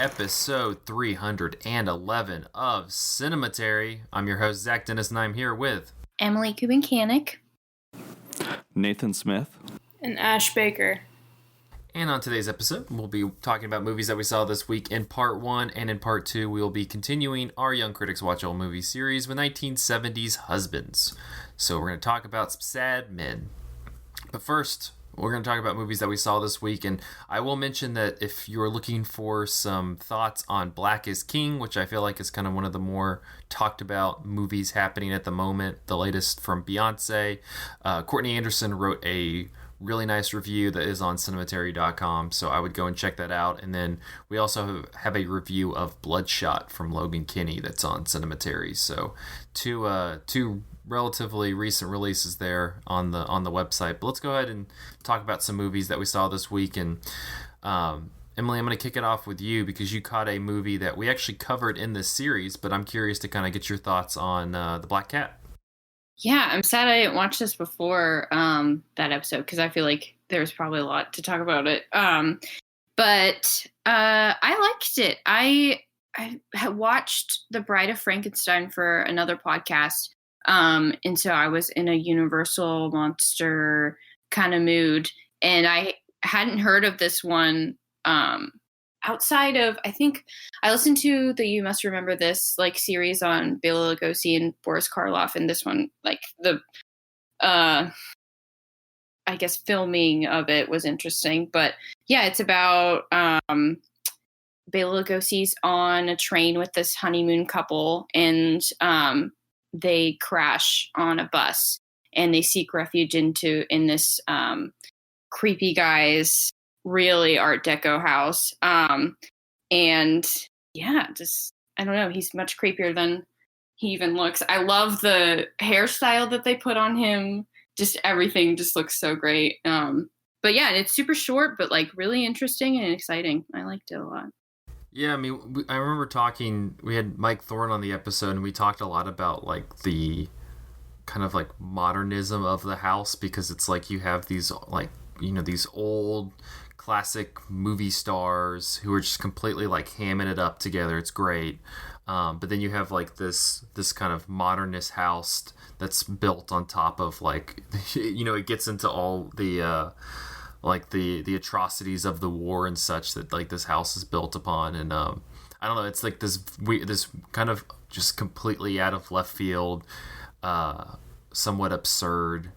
episode 311 of Cinematary. I'm your host, Zach Dennis, and I'm here with Emily Kubincanic, Nathan Smith, and Ash Baker. And on today's episode, we'll be talking about movies that we saw this week in part 1, and in part 2, we will be continuing our Young Critics Watch Old Movies series with 1970s husbands. So we're going to talk about some sad men. But first, we're going to talk about movies that we saw this week, and I will mention that if you're looking for some thoughts on Black is King, which I feel like is kind of one of the more talked about movies happening at the moment, the latest from Beyonce, Courtney Anderson wrote a really nice review that is on cinematary.com, so I would go and check that out. And then we also have a review of Bloodshot from Logan Kinney that's on Cinematary. So two relatively recent releases there on the website. But let's go ahead and talk about some movies that we saw this week. And Emily, I'm going to kick it off with you because you caught a movie that we actually covered in this series, but I'm curious to kind of get your thoughts on The Black Cat. Yeah, I'm sad I didn't watch this before that episode because I feel like there's probably a lot to talk about it. But I liked it. I had watched The Bride of Frankenstein for another podcast, and so I was in a Universal monster kind of mood, and I hadn't heard of this one outside of, I think I listened to the You Must Remember This series on Bela Lugosi and Boris Karloff, and this one, the I guess filming of it was interesting. But yeah, it's about Bela Lugosi's on a train with this honeymoon couple, and they crash on a bus, and they seek refuge in this creepy guy's really Art Deco house. And yeah, just, I don't know. He's much creepier than he even looks. I love the hairstyle that they put on him. Just everything just looks so great. But yeah, it's super short, but really interesting and exciting. I liked it a lot. Yeah, I mean, I remember we had Mike Thorne on the episode, and we talked a lot about the kind of modernism of the house, because it's you have these these old classic movie stars who are just completely hamming it up together. It's great. But then you have this kind of modernist house that's built on top of it gets into all the the atrocities of the war and such that this house is built upon. And I don't know, it's this kind of just completely out of left field, somewhat absurd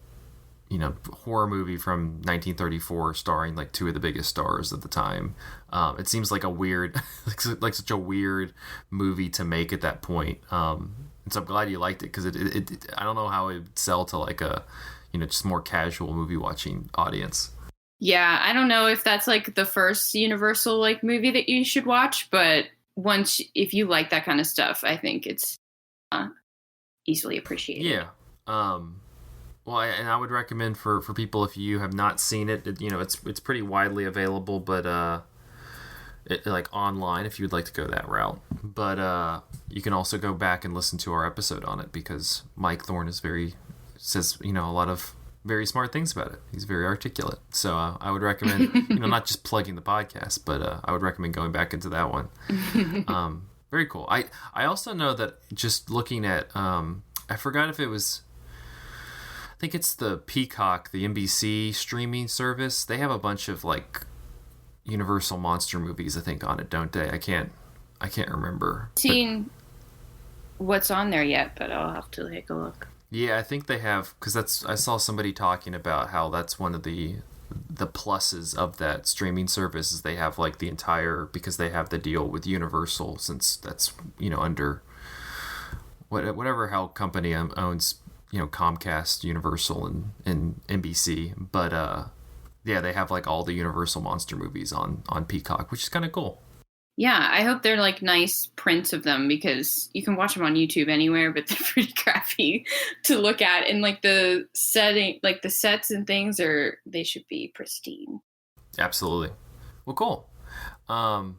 horror movie from 1934 starring two of the biggest stars at the time. It seems like a weird such a weird movie to make at that point. And so I'm glad you liked it, because it I don't know how it would sell to a just more casual movie watching audience. Yeah, I don't know if that's the first Universal movie that you should watch, but if you like that kind of stuff, I think it's easily appreciated. Yeah. Well, I would recommend for people, if you have not seen it, it's pretty widely available, but online if you would like to go that route. But you can also go back and listen to our episode on it, because Mike Thorne says a lot of very smart things about it. He's very articulate. So I would recommend not just plugging the podcast, but I would recommend going back into that one. Very cool. I also know that just looking at I forgot if it was, I think it's the Peacock, the NBC streaming service. They have a bunch of Universal monster movies, I think, on it, don't they? I can't remember. Seen what's on there yet, but I'll have to take a look. Yeah, I think they have, because I saw somebody talking about how that's one of the pluses of that streaming service, is they have the entire, because they have the deal with Universal, since that's under whatever how company owns Comcast, Universal, and NBC. But yeah, they have all the Universal monster movies on Peacock, which is kind of cool. Yeah, I hope they're nice prints of them, because you can watch them on YouTube anywhere, but they're pretty crappy to look at. And the setting, the sets and things they should be pristine. Absolutely. Well, cool. Well,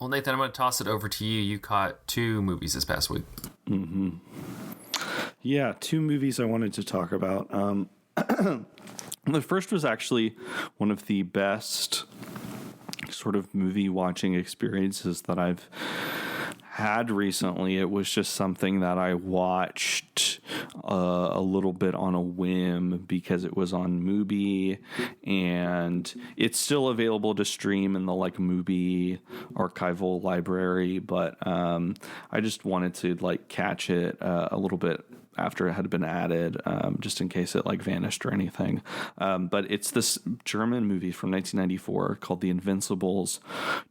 Nathan, I'm going to toss it over to you. You caught 2 movies this past week. Mm-hmm. Yeah, 2 movies I wanted to talk about. The first was actually one of the best sort of movie watching experiences that I've had recently. It was just something that I watched a little bit on a whim because it was on Mubi, and it's still available to stream in the like Mubi archival library, but I just wanted to like catch it a little bit after it had been added, just in case it like vanished or anything. But it's this German movie from 1994 called The Invincibles,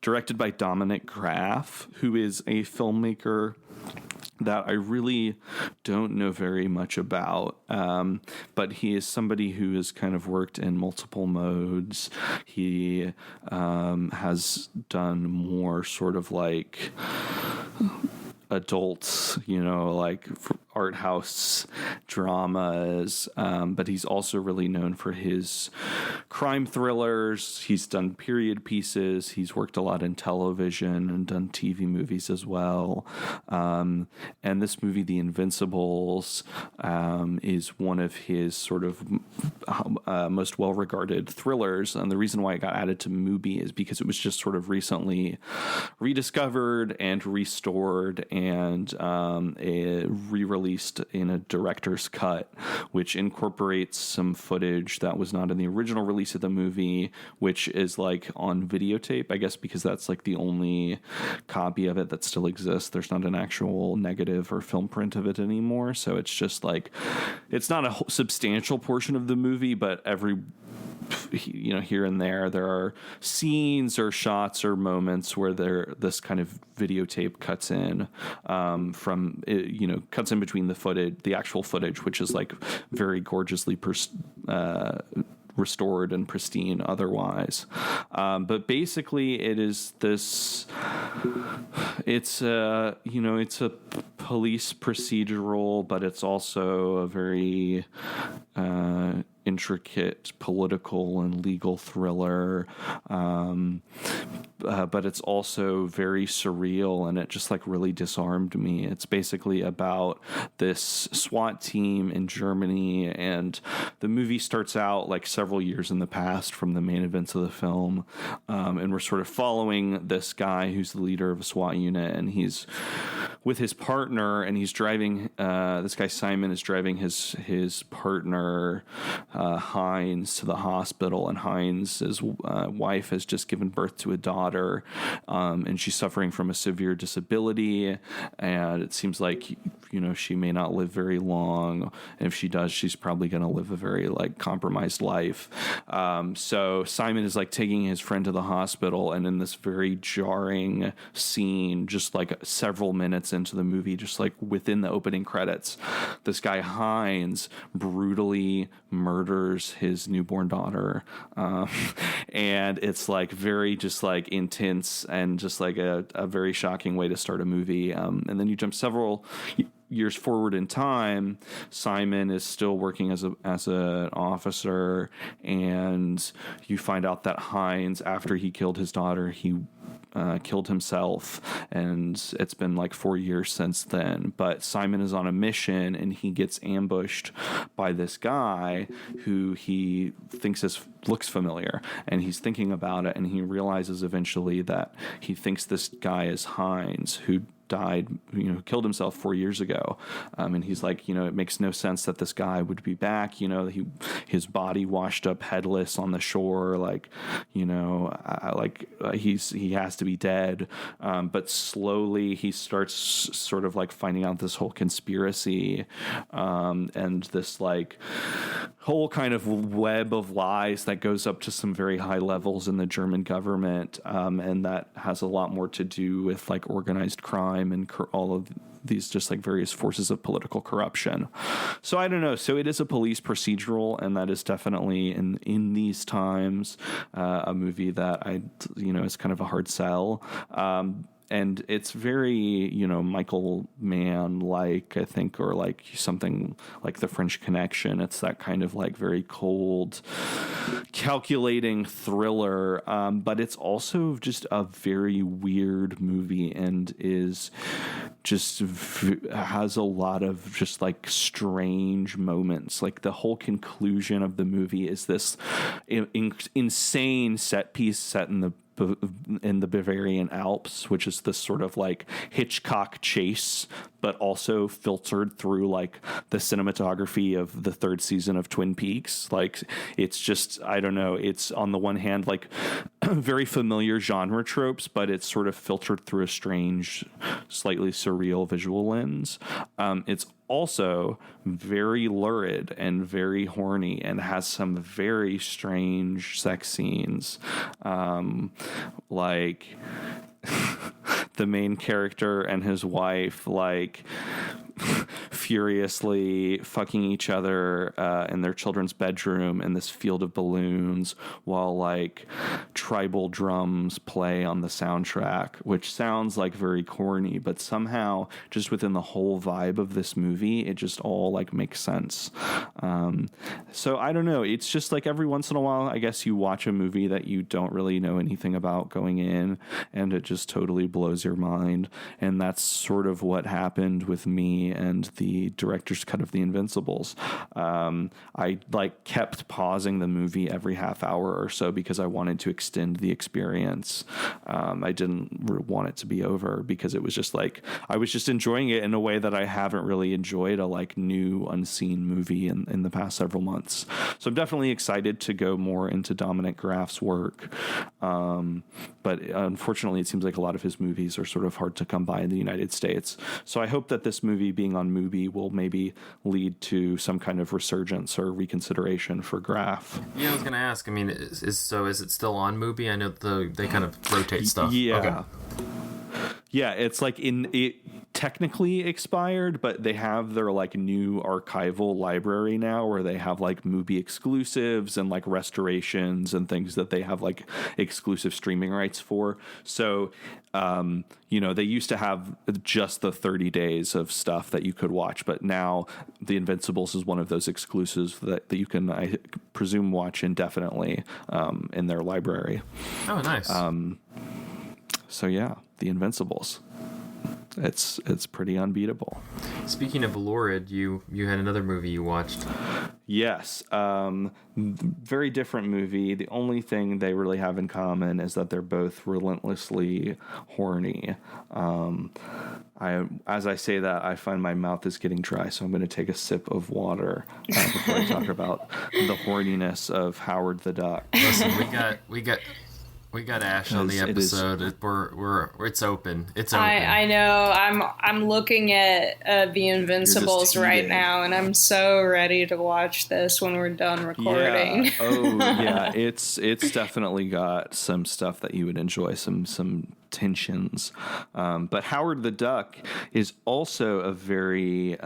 directed by Dominic Graf, who is a filmmaker that I really don't know very much about, but he is somebody who has kind of worked in multiple modes. He has done more sort of like adults, like art house dramas, but he's also really known for his crime thrillers. He's done period pieces. He's worked a lot in television and done TV movies as well. And this movie, The Invincibles, is one of his sort of most well-regarded thrillers. And the reason why it got added to Mubi is because it was just sort of recently rediscovered and restored and re-released in a director's cut, which incorporates some footage that was not in the original release of the movie, which is like on videotape, I guess, because that's like the only copy of it that still exists. There's not an actual negative or film print of it anymore. So it's just like, it's not a substantial portion of the movie, but every here and there are scenes or shots or moments where this kind of videotape cuts in cuts in between the actual footage, which is like very gorgeously restored and pristine otherwise. But basically it is this, it's a police procedural, but it's also a very intricate political and legal thriller, but it's also very surreal, and it just like really disarmed me. It's basically about this SWAT team in Germany, and the movie starts out like several years in the past from the main events of the film, and we're sort of following this guy who's the leader of a SWAT unit, and he's with his partner, and he's driving, this guy Simon is driving his partner Heinz to the hospital, and Heinz's wife has just given birth to a daughter, and she's suffering from a severe disability, and it seems like she may not live very long, and if she does, she's probably going to live a very like compromised life. So Simon is like taking his friend to the hospital, and in this very jarring scene, just like several minutes into the movie, just like within the opening credits, this guy Heinz brutally murders his newborn daughter, and it's like very just like intense and just like a very shocking way to start a movie. And then you jump several years forward in time. Simon is still working as an officer, and you find out that Heinz, after he killed his daughter, he killed himself, and it's been like 4 years since then. But Simon is on a mission, and he gets ambushed by this guy who he thinks looks familiar, and he's thinking about it, and he realizes eventually that he thinks this guy is Heinz, who died, killed himself 4 years ago. And he's like, it makes no sense that this guy would be back. His body washed up headless on the shore. He has to be dead. But slowly he starts sort of like finding out this whole conspiracy, and this like whole kind of web of lies that goes up to some very high levels in the German government. And that has a lot more to do with like organized crime and all of these just like various forces of political corruption. So I don't know. So it is a police procedural, and that is definitely in these times a movie that is kind of a hard sell. And it's very, Michael Mann-like, I think, or like something like The French Connection. It's that kind of like very cold, calculating thriller. But it's also just a very weird movie, and is just has a lot of just like strange moments. Like the whole conclusion of the movie is this insane set piece set in the in the Bavarian Alps, which is this sort of like Hitchcock chase, but also filtered through like the cinematography of the third season of Twin Peaks. Like, it's just, I don't know, it's on the one hand like very familiar genre tropes, but it's sort of filtered through a strange, slightly surreal visual lens. It's also very lurid and very horny and has some very strange sex scenes. Like the main character and his wife like furiously fucking each other in their children's bedroom in this field of balloons while like tribal drums play on the soundtrack, which sounds like very corny, but somehow just within the whole vibe of this movie it just all like makes sense. So I don't know, it's just like every once in a while I guess you watch a movie that you don't really know anything about going in and it just totally blows your mind, and that's sort of what happened with me and the director's cut of The Invincibles. I like kept pausing the movie every half hour or so because I wanted to extend the experience. I didn't want it to be over because it was just like I was just enjoying it in a way that I haven't really enjoyed a like new unseen movie in the past several months. So I'm definitely excited to go more into Dominic Graff's work. But unfortunately, it seems like a lot of his movies are sort of hard to come by in the United States. So I hope that this movie being on Mubi will maybe lead to some kind of resurgence or reconsideration for Graff. Yeah, I was going to ask. I mean, is it still on Mubi? I know they kind of rotate stuff. Yeah. Okay. Yeah, it's like it technically expired, but they have their like new archival library now where they have like Mubi exclusives and like restorations and things that they have like exclusive streaming rights for. So, they used to have just the 30 days of stuff that you could watch, but now The Invincibles is one of those exclusives that you can, I presume, watch indefinitely in their library. Oh, nice. So yeah, The Invincibles. It's pretty unbeatable. Speaking of lurid, you had another movie you watched. Yes. Very different movie. The only thing they really have in common is that they're both relentlessly horny. As I say that, I find my mouth is getting dry, so I'm going to take a sip of water before I talk about the horniness of Howard the Duck. Listen, we got Ash on the episode. It's open. It's open. I know. I'm looking at The Invincibles right now, and I'm so ready to watch this when we're done recording. Yeah. Oh yeah, it's definitely got some stuff that you would enjoy. Some tensions. But Howard the Duck is also a very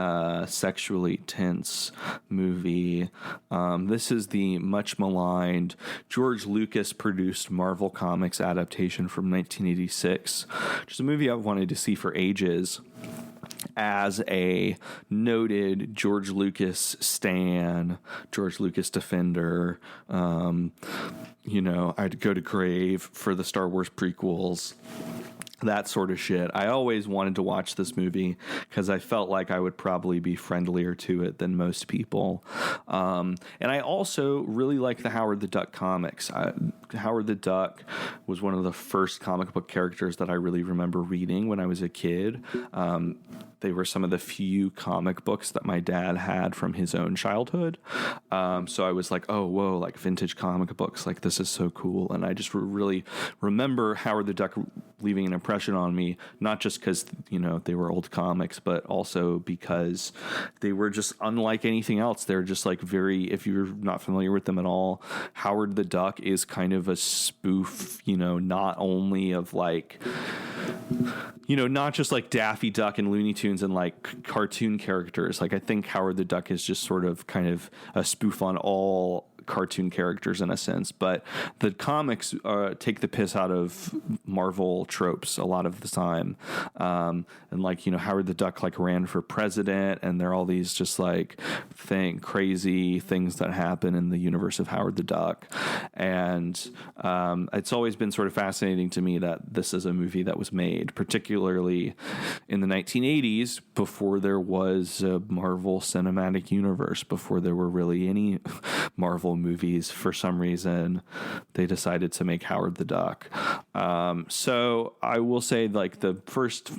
sexually tense movie. This is the much maligned George Lucas produced Marvel Comics adaptation from 1986, which is a movie I've wanted to see for ages. As a noted George Lucas stan, George Lucas defender, I'd go to grave for the Star Wars prequels, that sort of shit. I always wanted to watch this movie because I felt like I would probably be friendlier to it than most people. And I also really like the Howard the Duck comics. Howard the Duck was one of the first comic book characters that I really remember reading when I was a kid. They were some of the few comic books that my dad had from his own childhood. So I was like, oh, whoa, like vintage comic books. Like, this is so cool. And I just really remember Howard the Duck leaving an impression on me, not just because, they were old comics, but also because they were just unlike anything else. They're just like if you're not familiar with them at all, Howard the Duck is kind of a spoof, not only of like, not just like Daffy Duck and Looney Tunes and like cartoon characters. Like, I think Howard the Duck is just sort of kind of a spoof on all cartoon characters in a sense, but the comics take the piss out of Marvel tropes a lot of the time. And like, Howard the Duck like ran for president, and there are all these just like crazy things that happen in the universe of Howard the Duck. And it's always been sort of fascinating to me that this is a movie that was made, particularly in the 1980s, before there was a Marvel Cinematic Universe, before there were really any Marvel Marvel movies, for some reason, they decided to make Howard the Duck. So I will say, like, the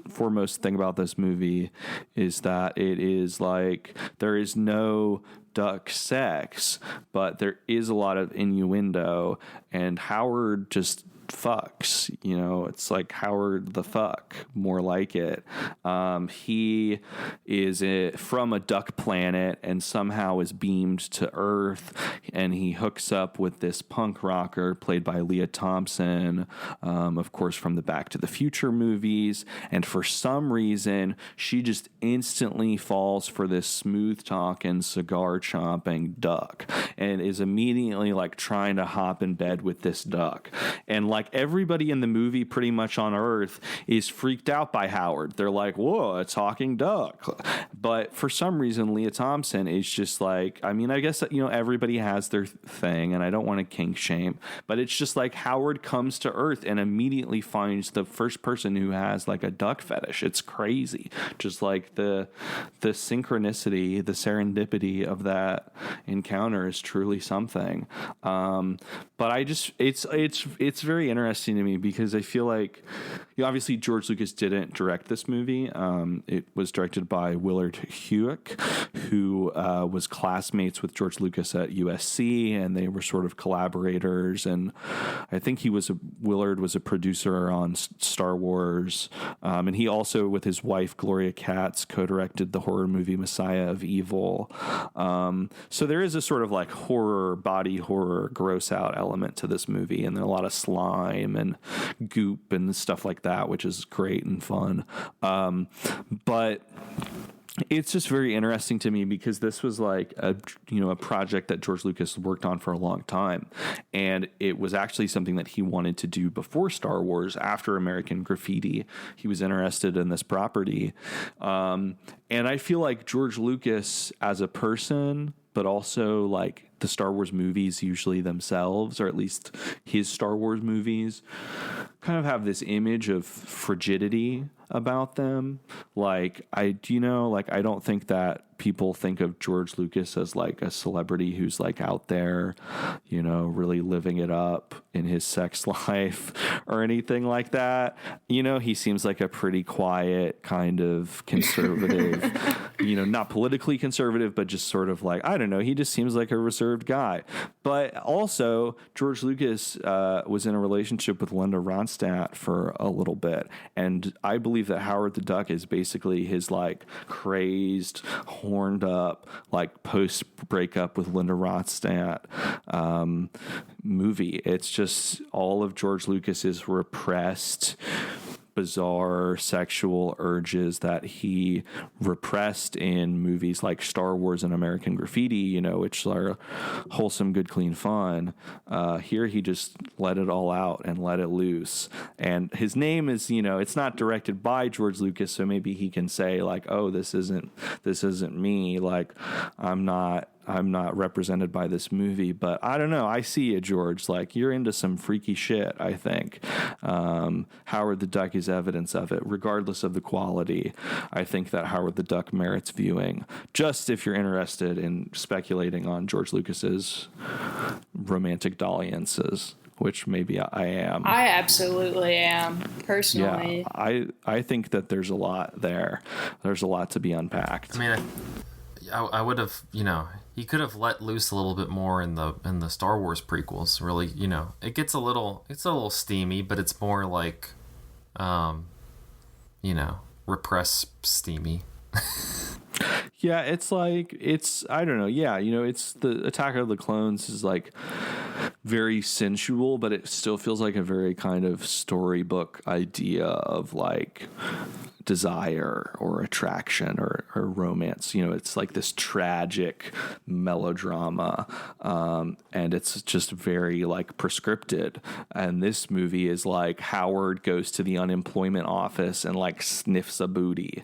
foremost thing about this movie is that it is like there is no duck sex, but there is a lot of innuendo, and Howard just fucks, you know. It's like Howard the fuck, more like it. He is from a duck planet and somehow is beamed to Earth, and he hooks up with this punk rocker played by Leah Thompson, of course from the Back to the Future movies, and for some reason she just instantly falls for this smooth talking, cigar chomping duck and is immediately like trying to hop in bed with this duck. And like everybody in the movie pretty much on Earth is freaked out by Howard. They're like, whoa, a talking duck. But for some reason, Leah Thompson is just like, I mean, I guess that, you know, everybody has their thing, and I don't want to kink shame, but it's just like Howard comes to Earth and immediately finds the first person who has like a duck fetish. It's crazy. Just like the synchronicity, the serendipity of that encounter is truly something. But I just, it's very interesting to me because I feel like, you know, obviously George Lucas didn't direct this movie. It was directed by Willard Huyck, who was classmates with George Lucas at USC, and they were sort of collaborators. And I think Willard was a producer on Star Wars, and he also, with his wife Gloria Katz, co-directed the horror movie Messiah of Evil. So there is a sort of like body horror, gross out element to this movie, and there are a lot of slime and goop and stuff like that, which is great and fun. But it's just very interesting to me because this was like a project that George Lucas worked on for a long time, and it was actually something that he wanted to do before Star Wars. After American Graffiti, he was interested in this property, and I feel like George Lucas as a person, but also like the Star Wars movies usually themselves, or at least his Star Wars movies, kind of have this image of frigidity about them. Like, I don't think that people think of George Lucas as like a celebrity who's like out there, you know, really living it up in his sex life or anything like that. You know, he seems like a pretty quiet kind of conservative, you know, not politically conservative, but just sort of like, I don't know, he just seems like a reserved guy. But also George Lucas was in a relationship with Linda Ronstadt for a little bit, and I believe that Howard the Duck is basically his like crazed, horned up, like post breakup with Linda Ronstadt movie. It's just all of George Lucas's repressed, bizarre sexual urges that he repressed in movies like Star Wars and American Graffiti, you know, which are wholesome, good, clean fun. Here he just let it all out and let it loose. And his name is, you know, it's not directed by George Lucas, so maybe he can say like, oh, this isn't me. Like, I'm not represented by this movie, but I don't know. I see you, George. Like, you're into some freaky shit, I think. Howard the Duck is evidence of it, regardless of the quality. I think that Howard the Duck merits viewing, just if you're interested in speculating on George Lucas's romantic dalliances, which maybe I am. I absolutely am, personally. Yeah, I think that there's a lot there. There's a lot to be unpacked. I mean, I would have, you know, he could have let loose a little bit more in the Star Wars prequels. Really, you know, it's a little steamy, but it's more like, you know, repressed steamy. Yeah, it's like, I don't know. Yeah, you know, it's the Attack of the Clones is like very sensual, but it still feels like a very kind of storybook idea of like desire or attraction or romance. You know, it's like this tragic melodrama, and it's just very like prescripted. And this movie is like Howard goes to the unemployment office and like sniffs a booty.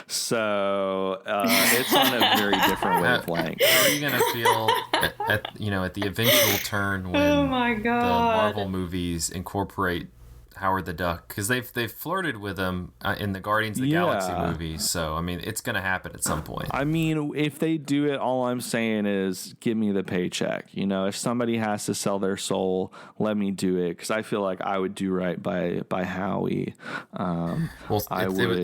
So it's on a very different wavelength. How are you gonna feel at the eventual turn when Oh my God. the Marvel movies incorporate Howard the Duck, because they've flirted with him in the Guardians of the Galaxy movies. So I mean, it's gonna happen at some point. I mean, if they do it, all I'm saying is give me the paycheck. You know, if somebody has to sell their soul, let me do it, because I feel like I would do right by Howie.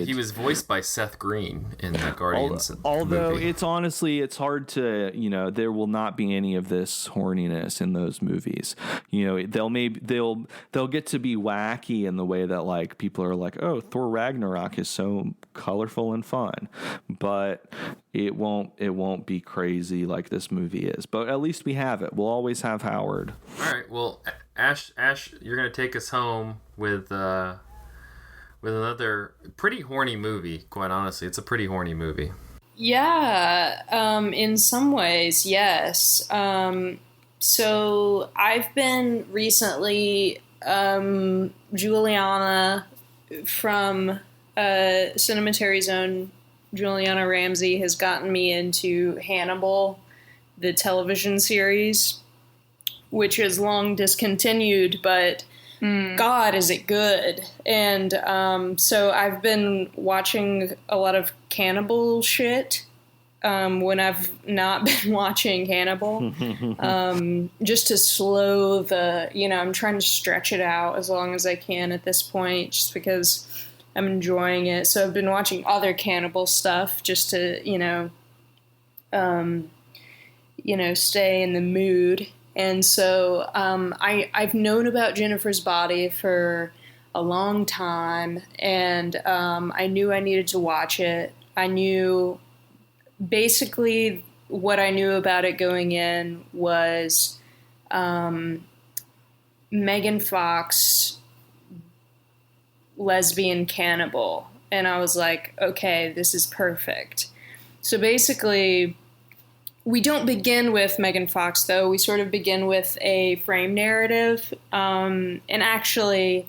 He was voiced by Seth Green in the Guardians. Although movie. it's hard to, you know, there will not be any of this horniness in those movies. You know, they'll get to be wacky in the way that like people are like, oh, Thor Ragnarok is so colorful and fun, but it won't be crazy like this movie is. But at least we have it. We'll always have Howard. All right. Well, Ash, you're gonna take us home with another pretty horny movie. Quite honestly, it's a pretty horny movie. Yeah, in some ways, yes. So I've been recently, Juliana from Cinematary Zone, Juliana Ramsey has gotten me into Hannibal, the television series, which is long discontinued, but God, is it good. And so I've been watching a lot of cannibal shit when I've not been watching Hannibal, just to slow I'm trying to stretch it out as long as I can at this point, just because I'm enjoying it. So I've been watching other cannibal stuff just to, stay in the mood. And so I've known about Jennifer's Body for a long time, and I knew I needed to watch it. I knew basically what I knew about it going in was Megan Fox, lesbian cannibal. And I was like, okay, this is perfect. So basically, we don't begin with Megan Fox, though. We sort of begin with a frame narrative. And actually,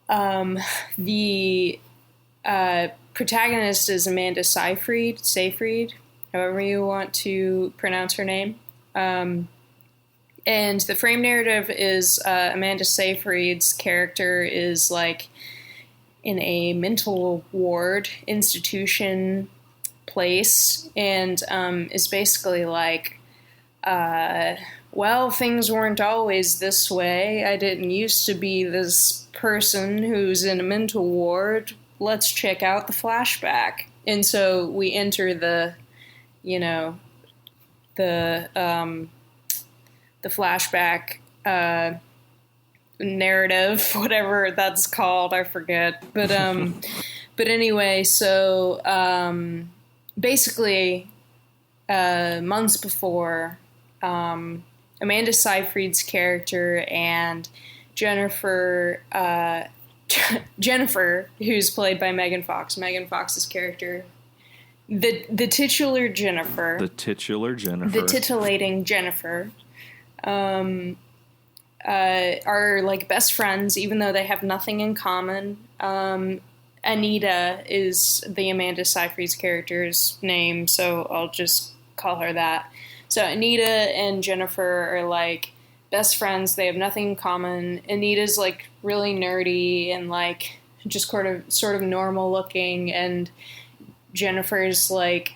the protagonist is Amanda Seyfried, however you want to pronounce her name. And the frame narrative is Amanda Seyfried's character is like in a mental ward institution place, and is basically like, well, things weren't always this way. I didn't used to be this person who's in a mental ward. Let's check out the flashback. And so we enter the flashback narrative, whatever that's called, I forget. But anyway, so basically, months before, Amanda Seyfried's character and Jennifer, who's played by Megan Fox's character, the titular Jennifer, the titillating Jennifer, are like best friends, even though they have nothing in common. Anita is the Amanda Seyfried's character's name, so I'll just call her that. So Anita and Jennifer are like best friends. They have nothing in common. Anita's like really nerdy and like just sort of normal looking, and Jennifer's like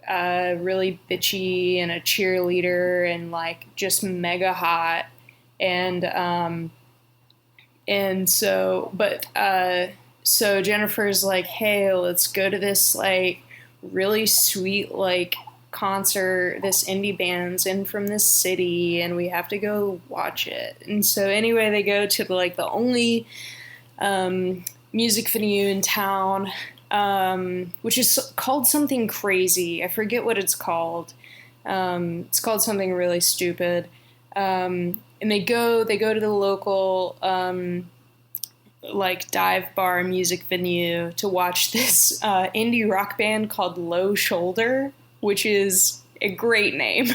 really bitchy and a cheerleader and like just mega hot. So Jennifer's like, hey, let's go to this like really sweet like concert, this indie band's in from this city, and we have to go watch it. And so anyway, they go to like the only music venue in town, which is called something crazy. I forget what it's called. It's called something really stupid. And they go to the local like dive bar music venue to watch this indie rock band called Low Shoulder, which is a great name.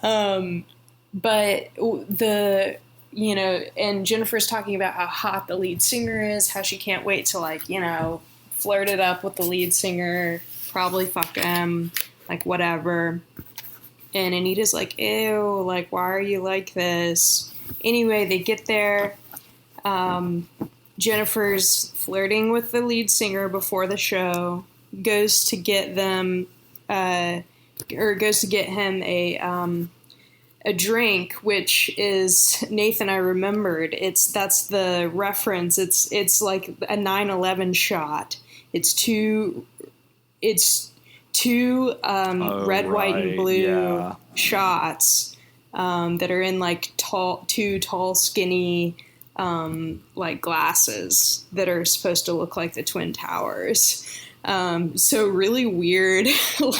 But and Jennifer's talking about how hot the lead singer is, how she can't wait to like, flirt it up with the lead singer, probably fuck him, like whatever. And Anita's like, ew, like, why are you like this? Anyway, they get there. Jennifer's flirting with the lead singer before the show, goes to get them, or goes to get him a drink, which is, Nathan, I remembered, that's the reference. It's like a 9/11 shot. It's two red, white, and blue shots that are in like two tall, skinny like glasses that are supposed to look like the Twin Towers. So really weird,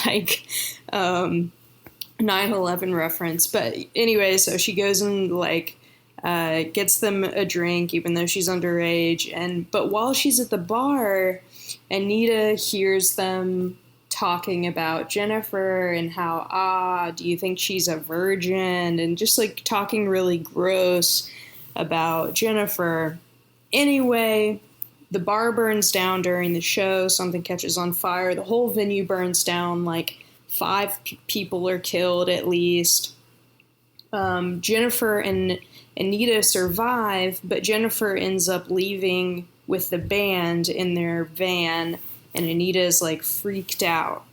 like 9/11 reference. But anyway, so she goes and like gets them a drink, even though she's underage. But while she's at the bar, Anita hears them talking about Jennifer and how, do you think she's a virgin? And just like talking really gross about Jennifer. Anyway, the bar burns down during the show. Something catches on fire. The whole venue burns down. Like 5 people are killed at least. Jennifer and Anita survive, but Jennifer ends up leaving with the band in their van, and Anita is like freaked out.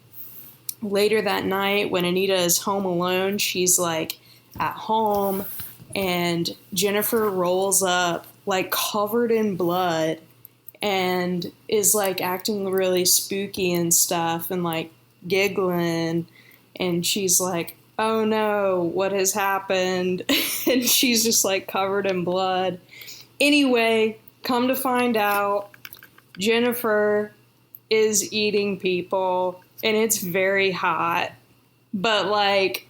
Later that night, when Anita is home alone, she's like at home, and Jennifer rolls up like covered in blood and is like acting really spooky and stuff and like giggling, and she's like, oh no, what has happened? And she's just like covered in blood. Anyway, come to find out, Jennifer is eating people, and it's very hot, but like,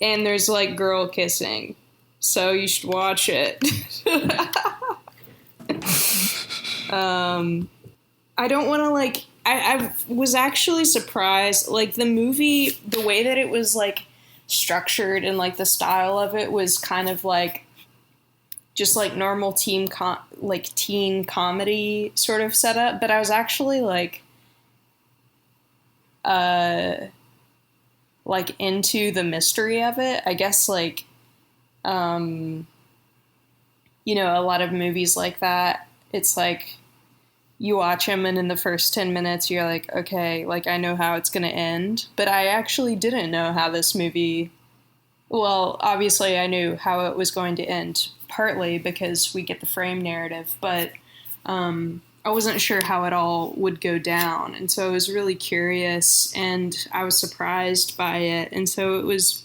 and there's like girl kissing, so you should watch it. I don't want to like, I was actually surprised, like the movie, the way that it was like structured and like the style of it was kind of like just like normal teen comedy sort of setup, but I was actually like into the mystery of it. I guess like, you know, a lot of movies like that, it's like you watch them and in the first 10 minutes you're like, okay, like I know how it's going to end. But I actually didn't know how this movie, well, obviously I knew how it was going to end, partly because we get the frame narrative, but I wasn't sure how it all would go down. And so I was really curious, and I was surprised by it. And so it was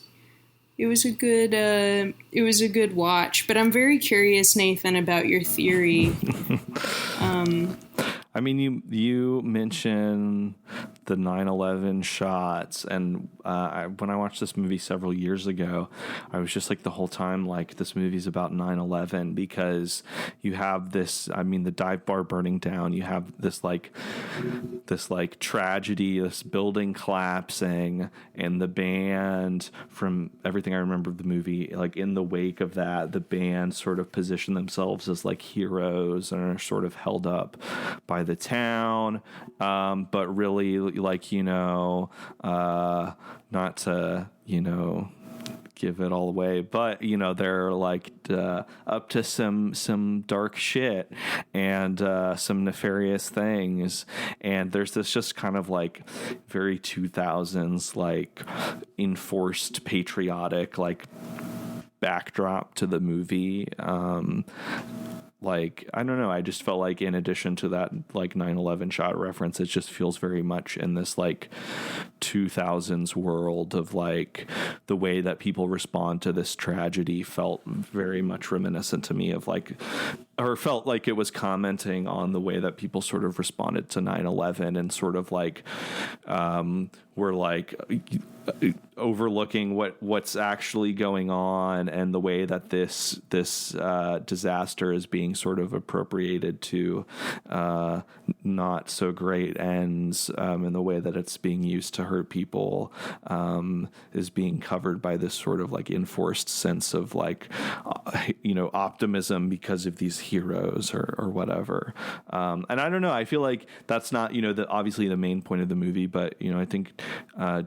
a good watch. But I'm very curious, Nathan, about your theory. I mean, you mentioned the 9/11 shots, and when I watched this movie several years ago, I was just like the whole time like, this movie's about 9/11, because you have this, I mean, the dive bar burning down, you have this tragedy, this building collapsing, and the band, from everything I remember of the movie, like in the wake of that, the band sort of position themselves as like heroes and are sort of held up by the town, but really, like, you know, not to, you know, give it all away, but you know, they're like up to some dark shit and some nefarious things, and there's this just kind of like very 2000s like enforced patriotic like backdrop to the movie. Like, I don't know, I just felt like in addition to that like 9/11 shot reference, it just feels very much in this like 2000s world of like the way that people respond to this tragedy felt very much reminiscent to me of like, or felt like it was commenting on the way that people sort of responded to 9/11 and sort of like were like overlooking what's actually going on, and the way that this disaster is being sort of appropriated to not so great ends, and the way that it's being used to hurt people is being covered by this sort of like enforced sense of like, optimism because of these heroes or whatever. And I don't know, I feel like that's not, obviously the main point of the movie, but, I think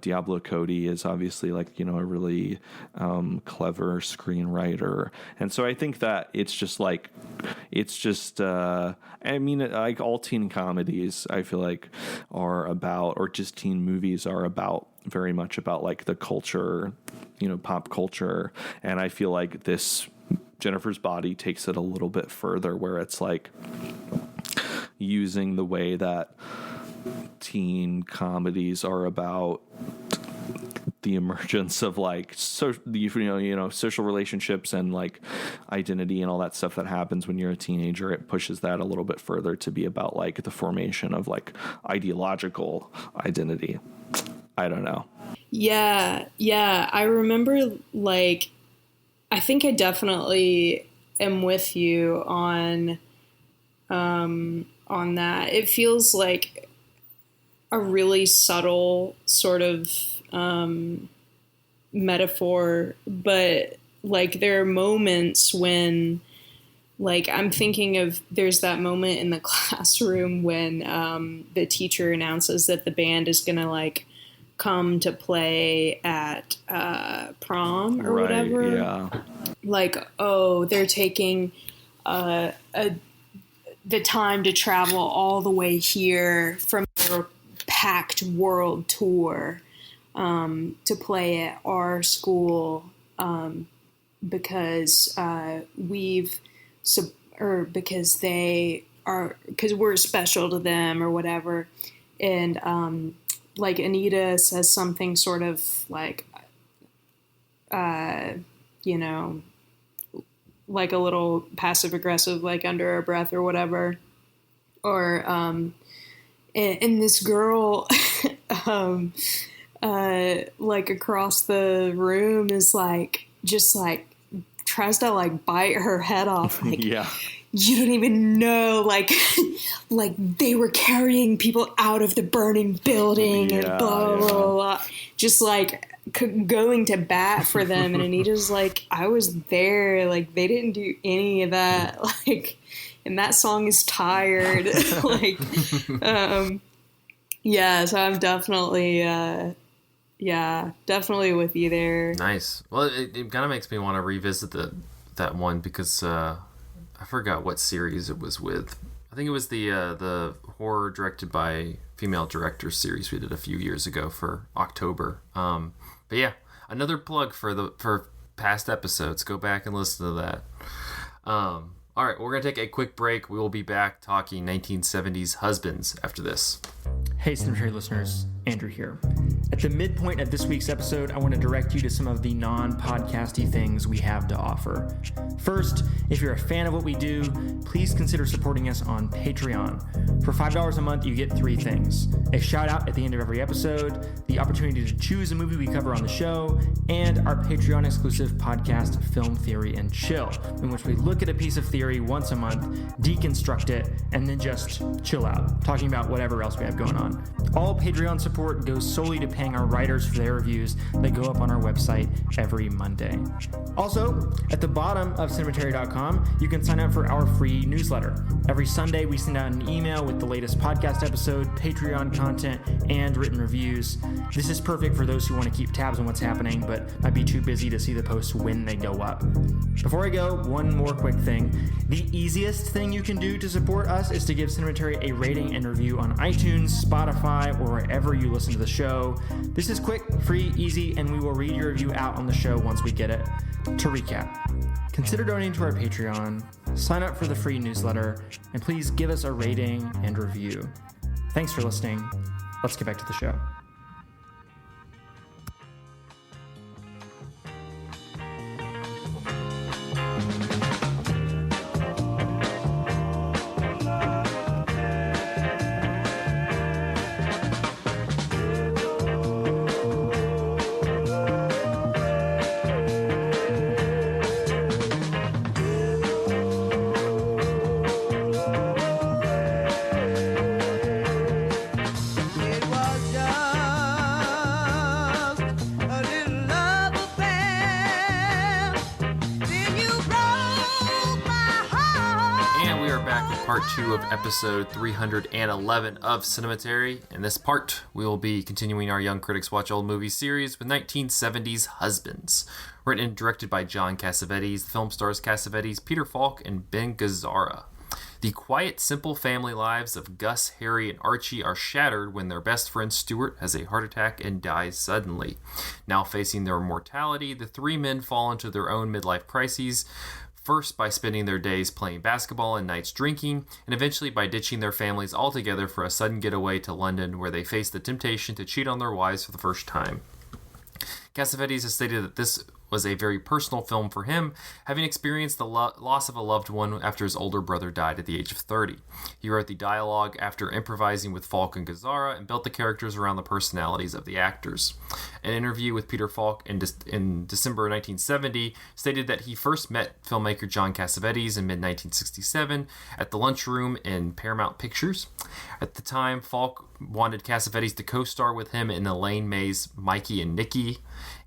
Diablo Cody is obviously like, a really clever screenwriter. And so I think that it's just like all teen comedies, I feel like, are about, or just teen movies are about, very much about like the culture, pop culture. And I feel like this Jennifer's Body takes it a little bit further, where it's like using the way that teen comedies are about the emergence of like social relationships and like identity and all that stuff that happens when you're a teenager. It pushes that a little bit further to be about like the formation of like ideological identity. I don't know. Yeah. I remember, like, I think I definitely am with you on that. It feels like a really subtle sort of metaphor, but like there are moments when, like, I'm thinking of, there's that moment in the classroom when the teacher announces that the band is gonna like come to play at prom or whatever. Yeah. Like, they're taking the time to travel all the way here from their packed world tour to play at our school because because we're special to them or whatever. And like Anita says something sort of like, like a little passive aggressive, like under her breath or whatever. Or, and this girl, like across the room is like, just like tries to like bite her head off. Like, yeah. You don't even know, like they were carrying people out of the burning building and blah, blah, blah. Just like going to bat for them. And Anita's like, I was there. Like, they didn't do any of that. Like, and that song is tired. Like, so I'm definitely, definitely with you there. Nice. Well, it kind of makes me want to revisit that one because, I forgot what series it was with. I think it was the horror directed by female directors series we did a few years ago for October. But yeah, another plug for past episodes. Go back and listen to that. All right, we're gonna take a quick break. We will be back talking 1970s husbands after this. Hey, Cemetery listeners, Andrew here. At the midpoint of this week's episode, I want to direct you to some of the non-podcasty things we have to offer. First, if you're a fan of what we do, please consider supporting us on Patreon. For $5 a month, you get 3 things: a shout out at the end of every episode, the opportunity to choose a movie we cover on the show, and our Patreon exclusive podcast, Film Theory and Chill, in which we look at a piece of theory once a month, deconstruct it, and then just chill out, talking about whatever else we have going on. All Patreon support goes solely to paying our writers for their reviews that go up on our website every Monday. Also, at the bottom of Cinematary.com, you can sign up for our free newsletter. Every Sunday, we send out an email with the latest podcast episode, Patreon content, and written reviews. This is perfect for those who want to keep tabs on what's happening, but might be too busy to see the posts when they go up. Before I go, one more quick thing. The easiest thing you can do to support us is to give Cinematary a rating and review on iTunes, Spotify, or wherever you listen to the show. This is quick, free, easy, and we will read your review out on the show once we get it. To recap, consider donating to our Patreon, sign up for the free newsletter, and please give us a rating and review. Thanks for listening. Let's get back to the show. part 2 of episode 311 of Cinematary. In this part, we will be continuing our Young Critics Watch Old Movies series with 1970s Husbands. Written and directed by John Cassavetes, the film stars Cassavetes, Peter Falk, and Ben Gazzara. The quiet, simple family lives of Gus, Harry, and Archie are shattered when their best friend Stuart has a heart attack and dies suddenly. Now facing their mortality, the three men fall into their own midlife crises, first by spending their days playing basketball and nights drinking, and eventually by ditching their families altogether for a sudden getaway to London where they face the temptation to cheat on their wives for the first time. Cassavetes has stated that this was a very personal film for him, having experienced the loss of a loved one after his older brother died at the age of 30. He wrote the dialogue after improvising with Falk and Gazzara and built the characters around the personalities of the actors. An interview with Peter Falk in December 1970 stated that he first met filmmaker John Cassavetes in mid-1967 at the lunchroom in Paramount Pictures. At the time, Falk wanted Cassavetes to co-star with him in Elaine May's Mikey and Nicky,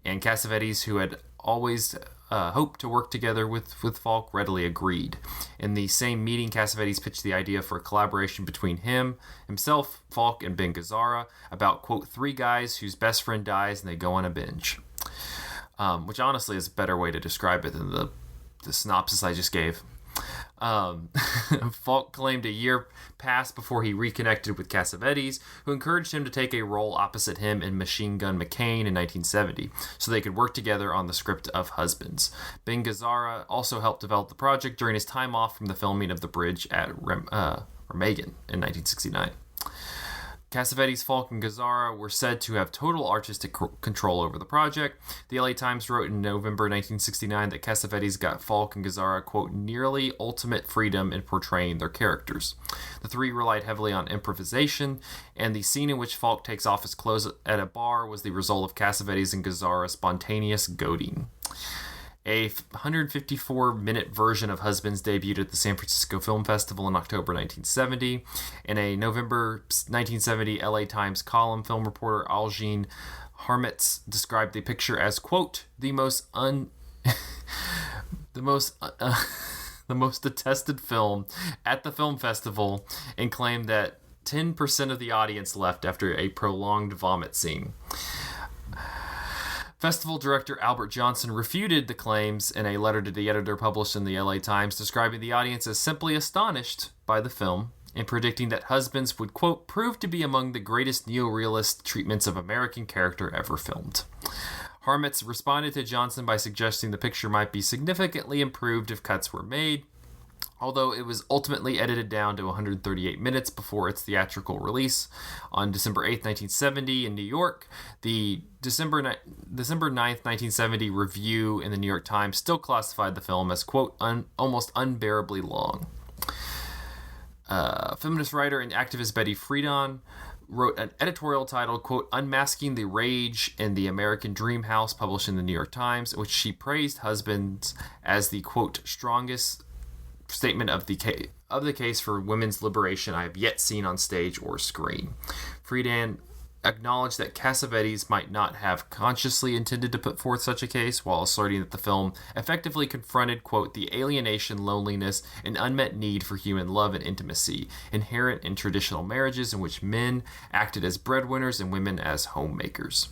and Cassavetes, who had always hoped to work together with Falk, readily agreed. In the same meeting, Cassavetes pitched the idea for a collaboration between himself, Falk, and Ben Gazzara about, quote, three guys whose best friend dies and they go on a binge. Which honestly is a better way to describe it than the synopsis I just gave. Falk claimed a year passed before he reconnected with Cassavetes, who encouraged him to take a role opposite him in Machine Gun McCain in 1970, so they could work together on the script of Husbands. Ben Gazzara also helped develop the project during his time off from the filming of The Bridge at Remagen in 1969. Cassavetes, Falk, and Gazzara were said to have total artistic control over the project. The LA Times wrote in November 1969 that Cassavetes got Falk and Gazzara, quote, nearly ultimate freedom in portraying their characters. The three relied heavily on improvisation, and the scene in which Falk takes off his clothes at a bar was the result of Cassavetes and Gazzara's spontaneous goading. A 154-minute version of Husbands debuted at the San Francisco Film Festival in October 1970. In a November 1970 LA Times column, film reporter Algene Harmetz described the picture as, quote, the most detested film at the film festival, and claimed that 10% of the audience left after a prolonged vomit scene. Festival director Albert Johnson refuted the claims in a letter to the editor published in the LA Times, describing the audience as simply astonished by the film and predicting that Husbands would, quote, prove to be among the greatest neorealist treatments of American character ever filmed. Harmetz responded to Johnson by suggesting the picture might be significantly improved if cuts were made, although it was ultimately edited down to 138 minutes before its theatrical release on December 8, 1970 in New York. The December 9th, 1970 review in the New York Times still classified the film as, quote, almost unbearably long. Feminist writer and activist Betty Friedan wrote an editorial titled, quote, Unmasking the Rage in the American Dream House, published in the New York Times, in which she praised Husbands as the, quote, strongest statement of the case for women's liberation I have yet seen on stage or screen. Friedan acknowledged that Cassavetes might not have consciously intended to put forth such a case, while asserting that the film effectively confronted, quote, the alienation, loneliness, and unmet need for human love and intimacy inherent in traditional marriages in which men acted as breadwinners and women as homemakers.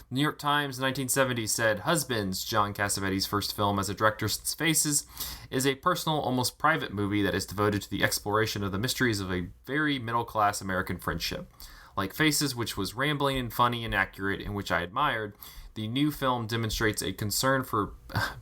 The New York Times in 1970 said, Husbands, John Cassavetes' first film as a director since Faces, is a personal, almost private movie that is devoted to the exploration of the mysteries of a very middle-class American friendship. Like Faces, which was rambling and funny and accurate, and which I admired, the new film demonstrates a concern for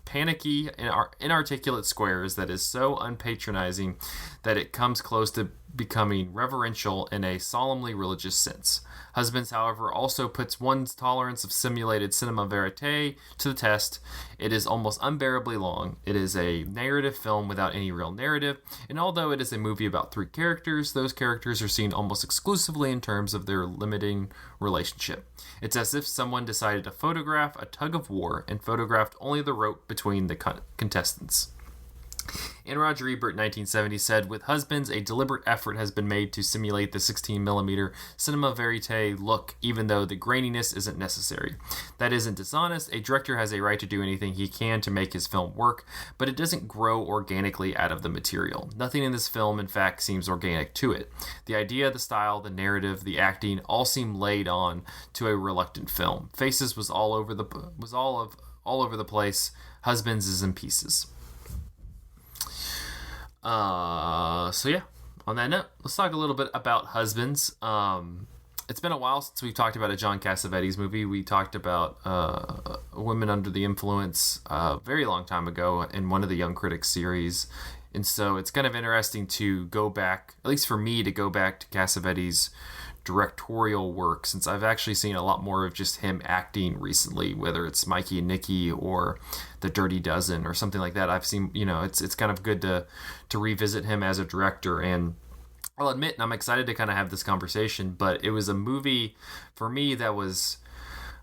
panicky and inarticulate squares that is so unpatronizing that it comes close to becoming reverential in a solemnly religious sense. Husbands, however, also puts one's tolerance of simulated cinema verite to the test. It is almost unbearably long. It is a narrative film without any real narrative, and although it is a movie about three characters, those characters are seen almost exclusively in terms of their limiting relationship. It's as if someone decided to photograph a tug of war and photographed only the rope between the contestants. And Roger Ebert in 1970 said, with Husbands, a deliberate effort has been made to simulate the 16mm cinema verite look, even though the graininess isn't necessary. That isn't dishonest. A director has a right to do anything he can to make his film work, but it doesn't grow organically out of the material. Nothing in this film, in fact, seems organic to it. The idea, the style, the narrative, the acting all seem laid on to a reluctant film. Faces was all over the place. Husbands is in pieces. So yeah, on that note, let's talk a little bit about Husbands. It's been a while since we've talked about a John Cassavetes movie. We talked about Women Under the Influence a very long time ago in one of the Young Critics series. And so it's kind of interesting to go back, at least for me, to go back to Cassavetes' directorial work, since I've actually seen a lot more of just him acting recently, whether it's Mikey and Nicky or The Dirty Dozen or something like that. I've seen, it's kind of good to revisit him as a director. And I'll admit, and I'm excited to kind of have this conversation, but it was a movie for me that was,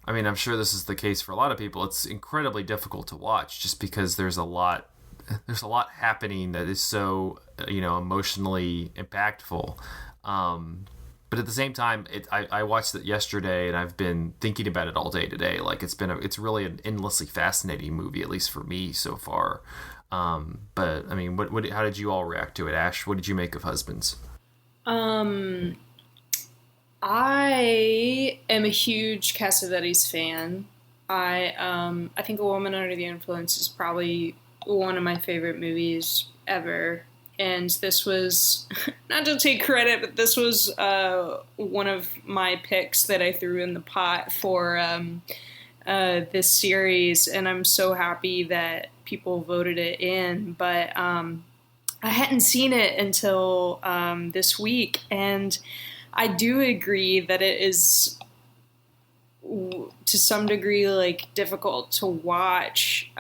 I mean, I'm sure this is the case for a lot of people. It's incredibly difficult to watch just because there's a lot happening that is so, emotionally impactful. But at the same time, I watched it yesterday and I've been thinking about it all day today. Like it's really an endlessly fascinating movie, at least for me so far. But I mean, how did you all react to it, Ash? What did you make of Husbands? I am a huge Cassavetes fan. I think A Woman Under the Influence is probably one of my favorite movies ever. And this was, not to take credit, but this was one of my picks that I threw in the pot for this series. And I'm so happy that people voted it in. But I hadn't seen it until this week. And I do agree that it is, to some degree, like, difficult to watch.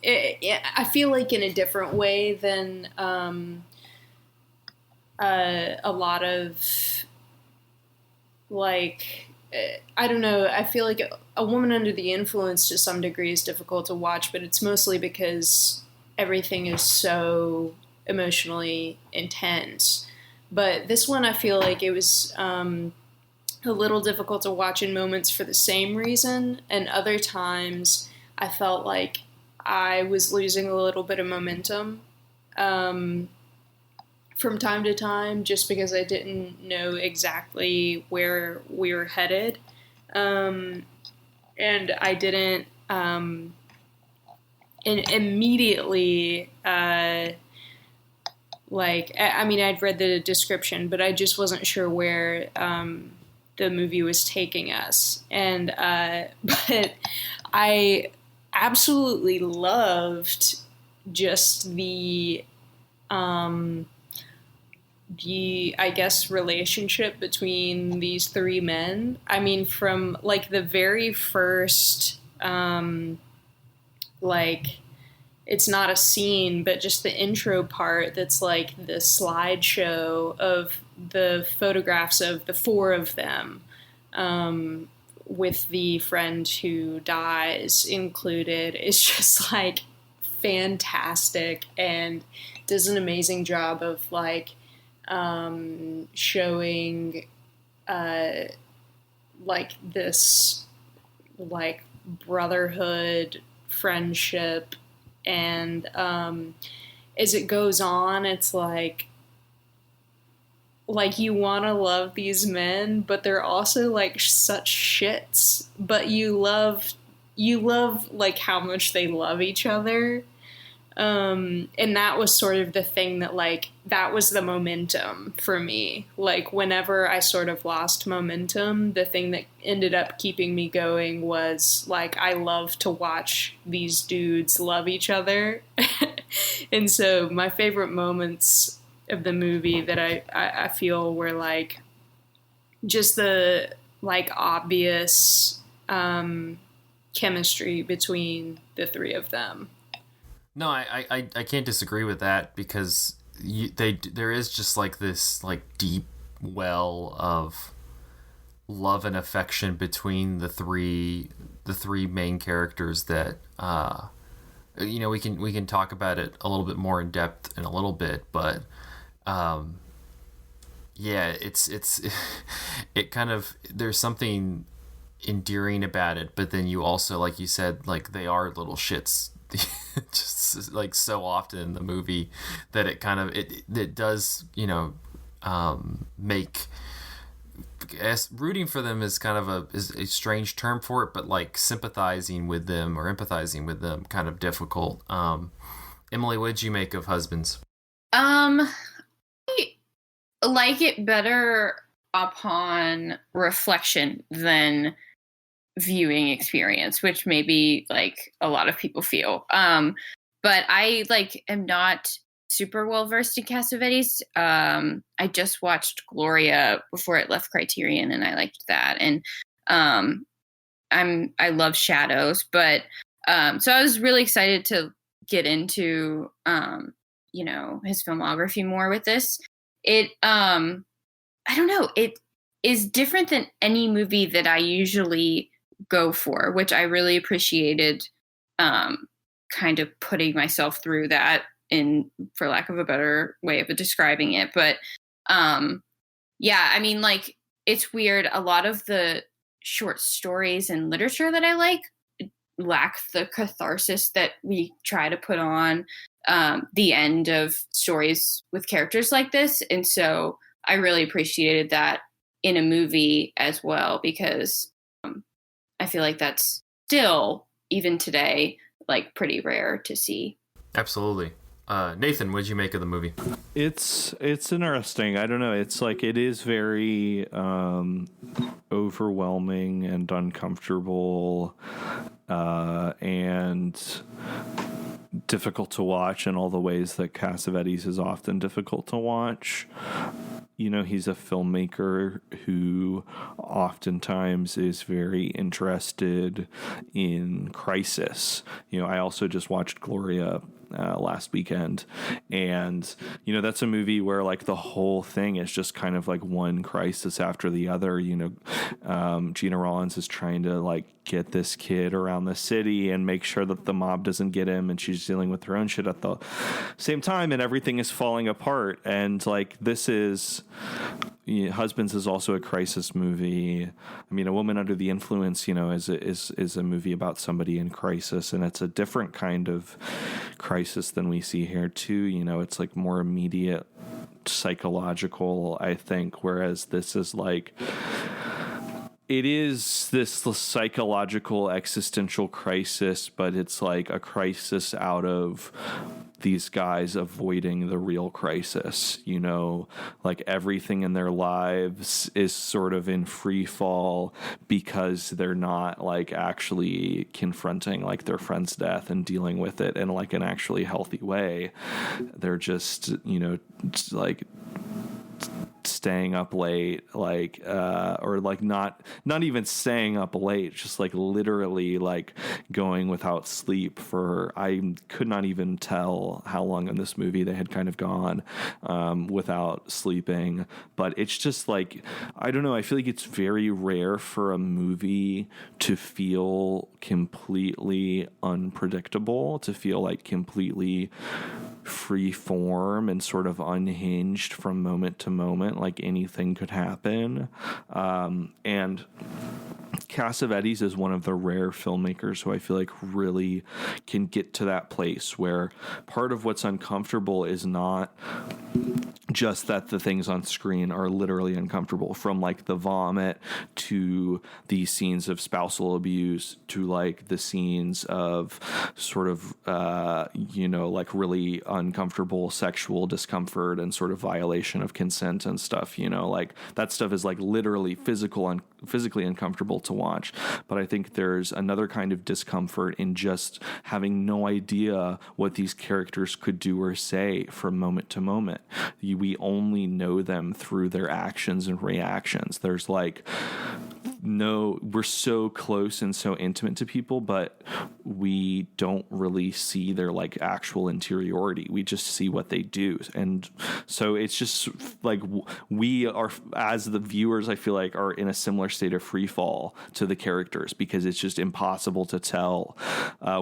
I feel like in a different way than a lot of, like, I don't know, I feel like A Woman Under the Influence to some degree is difficult to watch, but it's mostly because everything is so emotionally intense. But this one, I feel like it was a little difficult to watch in moments for the same reason, and other times I felt like I was losing a little bit of momentum from time to time just because I didn't know exactly where we were headed. And I didn't immediately, I'd read the description, but I just wasn't sure where the movie was taking us. And but I absolutely loved just the I guess relationship between these three men. I mean, from like the very first it's not a scene, but just the intro part that's like the slideshow of the photographs of the four of them, with the friend who dies included, is just like fantastic and does an amazing job of like showing like this like brotherhood, friendship, and as it goes on, it's like you want to love these men, but they're also like such shits, but you love like how much they love each other. And that was sort of the thing that like, that was the momentum for me. Like whenever I sort of lost momentum, the thing that ended up keeping me going was like, I love to watch these dudes love each other. And so my favorite moments of the movie that I feel were like just the like obvious chemistry between the three of them. No, I can't disagree with that, because there is just like this like deep well of love and affection between the three main characters that we can talk about it a little bit more in depth in a little bit, but yeah, it's it kind of, there's something endearing about it, but then you also, like you said, like they are little shits just like so often in the movie that it kind of it does, make, I guess, rooting for them is kind of is a strange term for it, but like sympathizing with them or empathizing with them kind of difficult. Emily, what did you make of Husbands? I like it better upon reflection than viewing experience, which maybe like a lot of people feel. But I am not super well versed in Cassavetes. I just watched Gloria before it left Criterion, and I liked that. And I love Shadows, but so I was really excited to get into his filmography more with this. It I don't know, it is different than any movie that I usually go for, which I really appreciated, kind of putting myself through that, in, for lack of a better way of describing it. But yeah, I mean, like, it's weird. A lot of the short stories and literature that I like lack the catharsis that we try to put on the end of stories with characters like this. And so I really appreciated that in a movie as well, because I feel like that's still, even today, like pretty rare to see. Absolutely. Nathan, what did you make of the movie? It's interesting. I don't know. It's like, it is very overwhelming and uncomfortable and difficult to watch in all the ways that Cassavetes is often difficult to watch. He's a filmmaker who oftentimes is very interested in crisis. I also just watched Gloria last weekend, and that's a movie where like the whole thing is just kind of like one crisis after the other. Gina Rollins is trying to like get this kid around the city and make sure that the mob doesn't get him, and she's dealing with her own shit at the same time, and everything is falling apart. And like, this is Husbands is also a crisis movie. I mean, A Woman Under the Influence, is a movie about somebody in crisis, and it's a different kind of crisis than we see here too. It's like more immediate psychological, I think, whereas this is like, it is this psychological existential crisis, but it's like a crisis out of these guys avoiding the real crisis. Like everything in their lives is sort of in free fall because they're not like actually confronting like their friend's death and dealing with it in like an actually healthy way. They're just, like staying up late, like or like not even staying up late, just like literally like going without sleep for, I could not even tell how long in this movie they had kind of gone without sleeping. But it's just like, I don't know, I feel like it's very rare for a movie to feel completely unpredictable, to feel like completely free form and sort of unhinged from moment to moment, like anything could happen. And Cassavetes is one of the rare filmmakers who I feel like really can get to that place where part of what's uncomfortable is not just that the things on screen are literally uncomfortable, from like the vomit to the scenes of spousal abuse to like the scenes of sort of like really uncomfortable sexual discomfort and sort of violation of consent and stuff. Like that stuff is like literally physically uncomfortable to watch. But I think there's another kind of discomfort in just having no idea what these characters could do or say from moment to moment. We only know them through their actions and reactions. There's like we're so close and so intimate to people, but we don't really see their like actual interiority. We just see what they do. And so it's just like we are, as the viewers, I feel like, are in a similar state of free fall to the characters, because it's just impossible to tell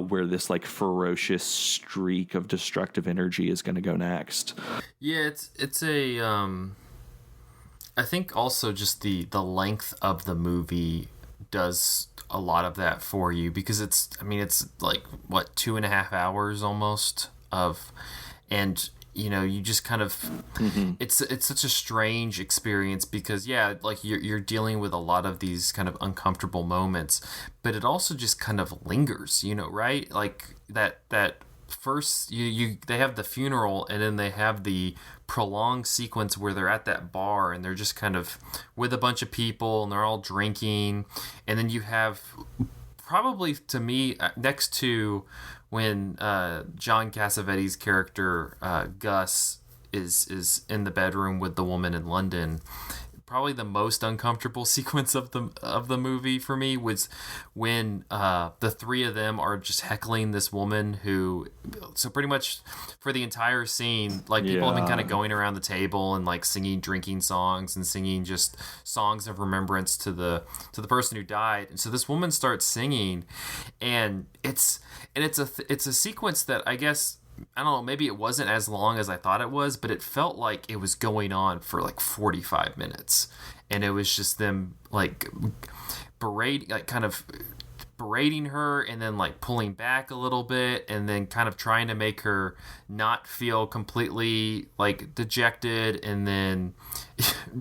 where this like ferocious streak of destructive energy is going to go next. Yeah, it's a I think also just the length of the movie does a lot of that for you, because it's like what, 2.5 hours almost of, and you just kind of it's such a strange experience, because like you're dealing with a lot of these kind of uncomfortable moments, but it also just kind of lingers, right? Like that first they have the funeral, and then they have the prolonged sequence where they're at that bar and they're just kind of with a bunch of people and they're all drinking, and then you have probably, to me, next to when John Cassavetes' character Gus is in the bedroom with the woman in London, probably the most uncomfortable sequence of the movie for me was when the three of them are just heckling this woman who, so pretty much for the entire scene, like people have been kind of going around the table and like singing drinking songs and singing just songs of remembrance to the person who died. And so this woman starts singing, and it's a sequence that I guess, I don't know, maybe it wasn't as long as I thought it was, but it felt like it was going on for like 45 minutes. And it was just them like berating her, and then like pulling back a little bit, and then kind of trying to make her not feel completely like dejected. And then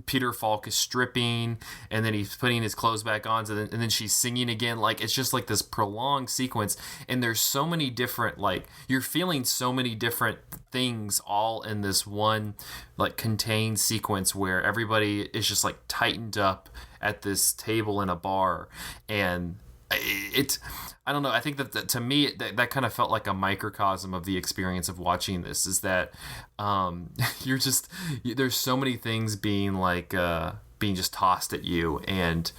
Peter Falk is stripping, and then he's putting his clothes back on, and then she's singing again. Like, it's just like this prolonged sequence, and there's so many different, like, you're feeling so many different things all in this one like contained sequence where everybody is just like tightened up at this table in a bar. And I don't know, I think that to me that kind of felt like a microcosm of the experience of watching this, is that there's so many things being like being just tossed at you, and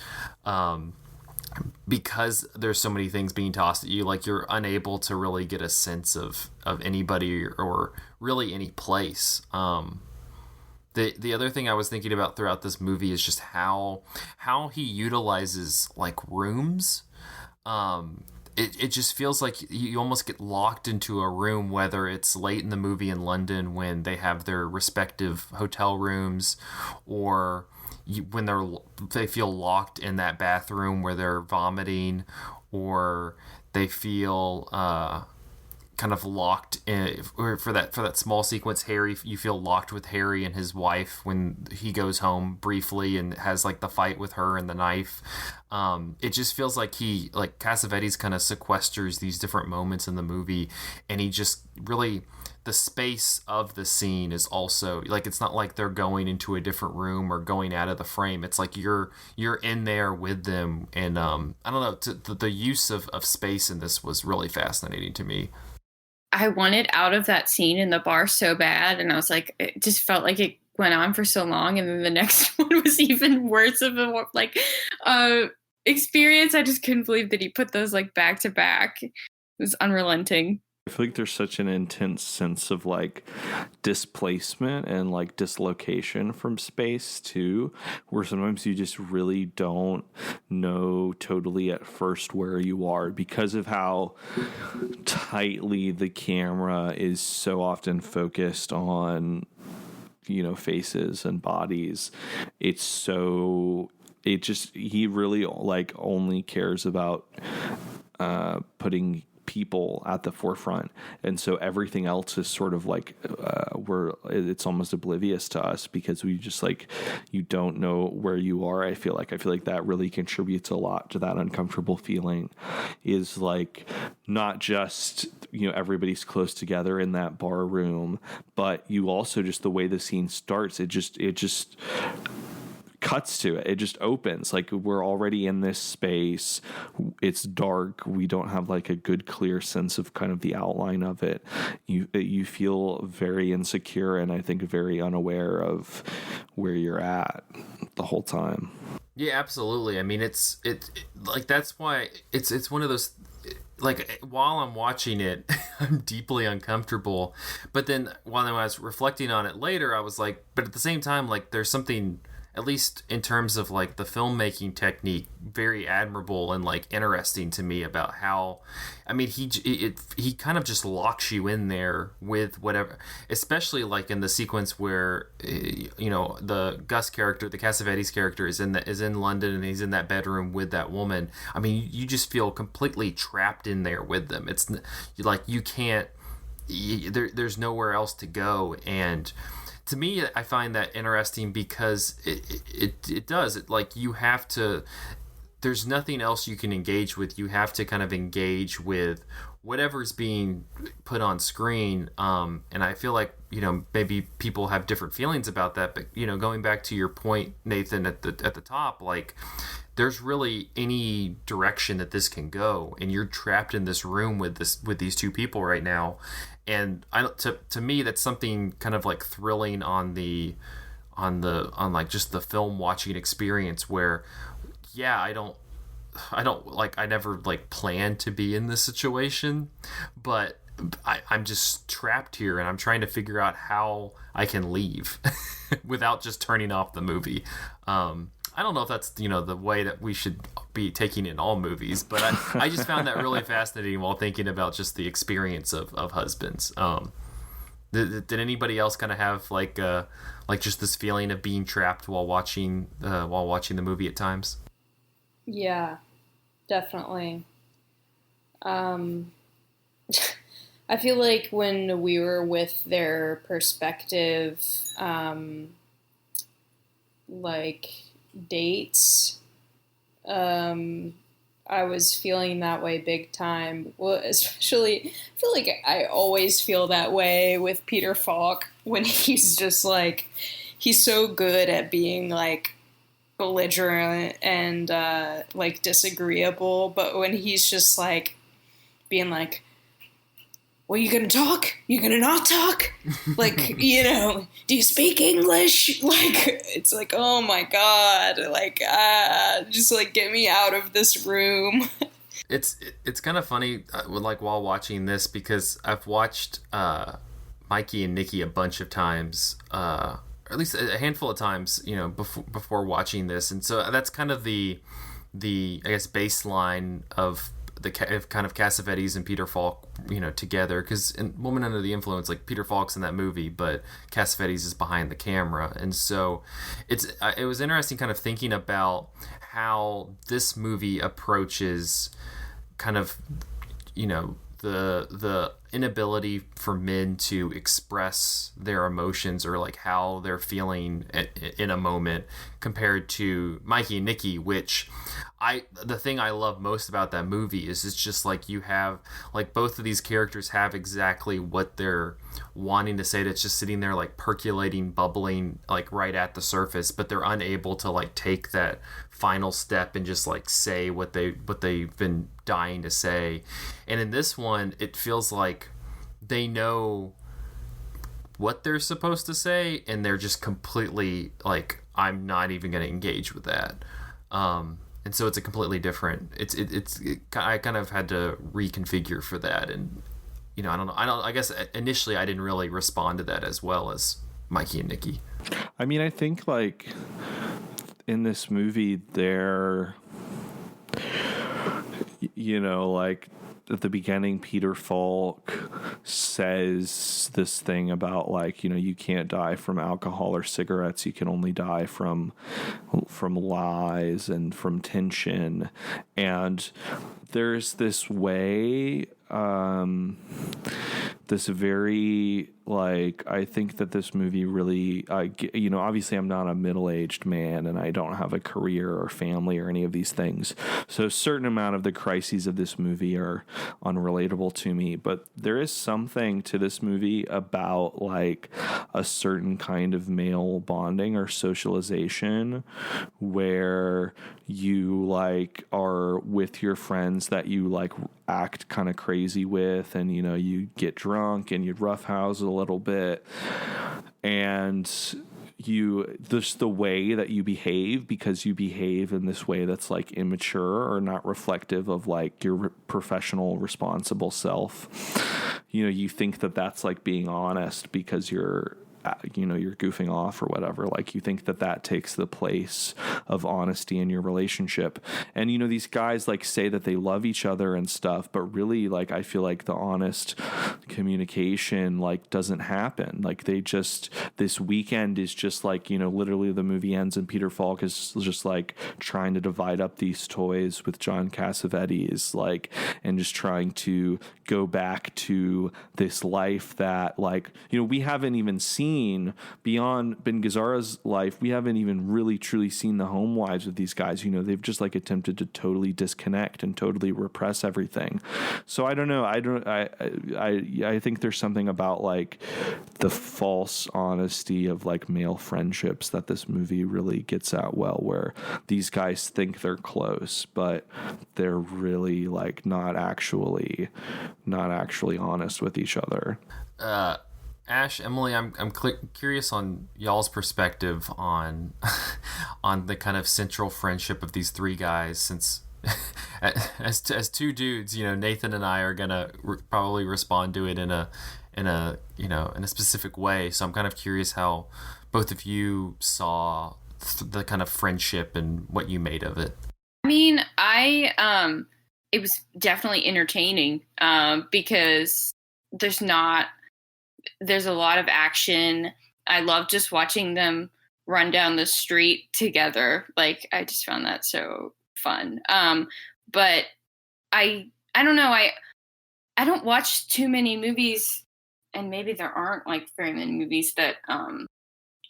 because there's so many things being tossed at you, like you're unable to really get a sense of anybody or really any place. The other thing I was thinking about throughout this movie is just how he utilizes like rooms. It just feels like you almost get locked into a room, whether it's late in the movie in London when they have their respective hotel rooms, or when they feel locked in that bathroom where they're vomiting, or they feel kind of locked in, or for that small sequence, you feel locked with Harry and his wife when he goes home briefly and has like the fight with her and the knife. It just feels like Cassavetes kind of sequesters these different moments in the movie, and he just really, the space of the scene is also like, it's not like they're going into a different room or going out of the frame. It's like you're in there with them. And I don't know, the use of space in this was really fascinating to me. I wanted out of that scene in the bar so bad, and I was like, it just felt like it went on for so long, and then the next one was even worse of a experience. I just couldn't believe that he put those like back to back. It was unrelenting. I feel like there's such an intense sense of like displacement and like dislocation from space too, where sometimes you just really don't know totally at first where you are, because of how tightly the camera is so often focused on, faces and bodies. He really like only cares about putting people at the forefront, and so everything else is sort of like it's almost oblivious to us, because we just like, you don't know where you are. I feel like that really contributes a lot to that uncomfortable feeling, is like not just everybody's close together in that bar room, but you also, just the way the scene starts, it just cuts to it. It just opens. Like, we're already in this space. It's dark. We don't have like a good, clear sense of kind of the outline of it. You feel very insecure, and I think very unaware of where you're at the whole time. Yeah, absolutely. I mean, like that's why it's one of those, like while I'm watching it, I'm deeply uncomfortable. But then while I was reflecting on it later, I was like, but at the same time, like there's something, at least in terms of like the filmmaking technique, very admirable and like interesting to me about how, I mean, he kind of just locks you in there with whatever, especially like in the sequence where the Gus character, the Cassavetes character, is in London and he's in that bedroom with that woman. I mean, you just feel completely trapped in there with them. It's like you can't. There's nowhere else to go. And to me, I find that interesting because it does. Like you have to. There's nothing else you can engage with. You have to kind of engage with whatever's being put on screen. And I feel like maybe people have different feelings about that. But going back to your point, Nathan, at the top, like there's really any direction that this can go, and you're trapped in this room with these two people right now. And to me, that's something kind of like thrilling on like just the film watching experience where, yeah, I never like planned to be in this situation, but I'm just trapped here and I'm trying to figure out how I can leave without just turning off the movie. I don't know if that's the way that we should be taking in all movies, but I just found that really fascinating while thinking about just the experience of Husbands. Did anybody else kind of have like just this feeling of being trapped while watching the movie at times? Yeah, definitely. I feel like when we were with their perspective, like dates, I was feeling that way big time. Well, especially, I feel like I always feel that way with Peter Falk when he's just like, he's so good at being like belligerent and like disagreeable, but when he's just like being like, well, you gonna talk? You gonna not talk? Like, do you speak English? Like, it's like, oh my God, like, just like get me out of this room. It's kind of funny, like while watching this, because I've watched Mikey and Nikki a bunch of times, or at least a handful of times, before watching this, and so that's kind of the I guess baseline of the kind of Cassavetes and Peter Falk, together, because in Woman Under the Influence, like Peter Falk's in that movie, but Cassavetes is behind the camera, and so it was interesting kind of thinking about how this movie approaches kind of the inability for men to express their emotions or like how they're feeling in a moment, compared to Mikey and Nikki, which the thing I love most about that movie is it's just like you have like both of these characters have exactly what they're wanting to say, that's just sitting there like percolating, bubbling like right at the surface, but they're unable to like take that final step and just like say what they've been dying to say. And in this one, it feels like they know what they're supposed to say, and they're just completely like, I'm not even going to engage with that. And so it's a completely different. I kind of had to reconfigure for that, and I don't know. I guess initially I didn't really respond to that as well as Mikey and Nikki. I mean, I think like in this movie, they're like at the beginning, Peter Falk says this thing about like, you can't die from alcohol or cigarettes. You can only die from lies and from tension. And there's this way, this very, like, I think that this movie really, obviously I'm not a middle-aged man and I don't have a career or family or any of these things. So a certain amount of the crises of this movie are unrelatable to me, but there is something to this movie about like a certain kind of male bonding or socialization where you like are with your friends that you like act kind of crazy with, and you get drunk and you roughhouse a little bit, and the way that you behave, because you behave in this way that's like immature or not reflective of like your professional responsible self. You think that that's like being honest because you're goofing off or whatever. Like, you think that takes the place of honesty in your relationship. And, these guys like say that they love each other and stuff, but really, like, I feel like the honest communication like doesn't happen. Like, this weekend is just like, literally the movie ends and Peter Falk is just like trying to divide up these toys with John Cassavetes, like, and just trying to go back to this life that, like, we haven't even seen beyond Ben Gazzara's life. We haven't even really truly seen the home lives of these guys. They've just like attempted to totally disconnect and totally repress everything. So I don't know. I think there's something about like the false honesty of like male friendships that this movie really gets at well, where these guys think they're close, but they're really like not actually honest with each other. Ash, Emily, I'm curious on y'all's perspective on on the kind of central friendship of these three guys, since as two dudes, Nathan and I are gonna probably respond to it in a specific way. So I'm kind of curious how both of you saw the kind of friendship and what you made of it. I mean, it was definitely entertaining because there's a lot of action. I love just watching them run down the street together. Like, I just found that so fun. But I don't know. I don't watch too many movies, and maybe there aren't like very many movies that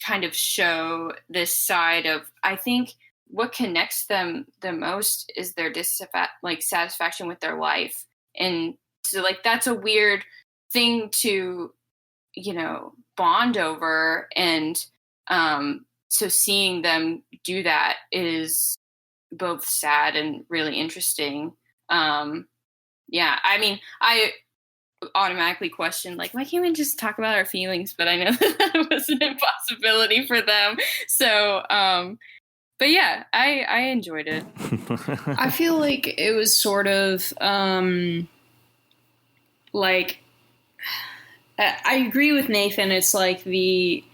kind of show this side of, I think what connects them the most is their satisfaction with their life. And so like, that's a weird thing to, bond over. And so seeing them do that is both sad and really interesting. Yeah, I mean, I automatically questioned, like, why can't we just talk about our feelings? But I know that was an impossibility for them. So, but yeah, I enjoyed it. I feel like it was sort of like, I agree with Nathan. It's like they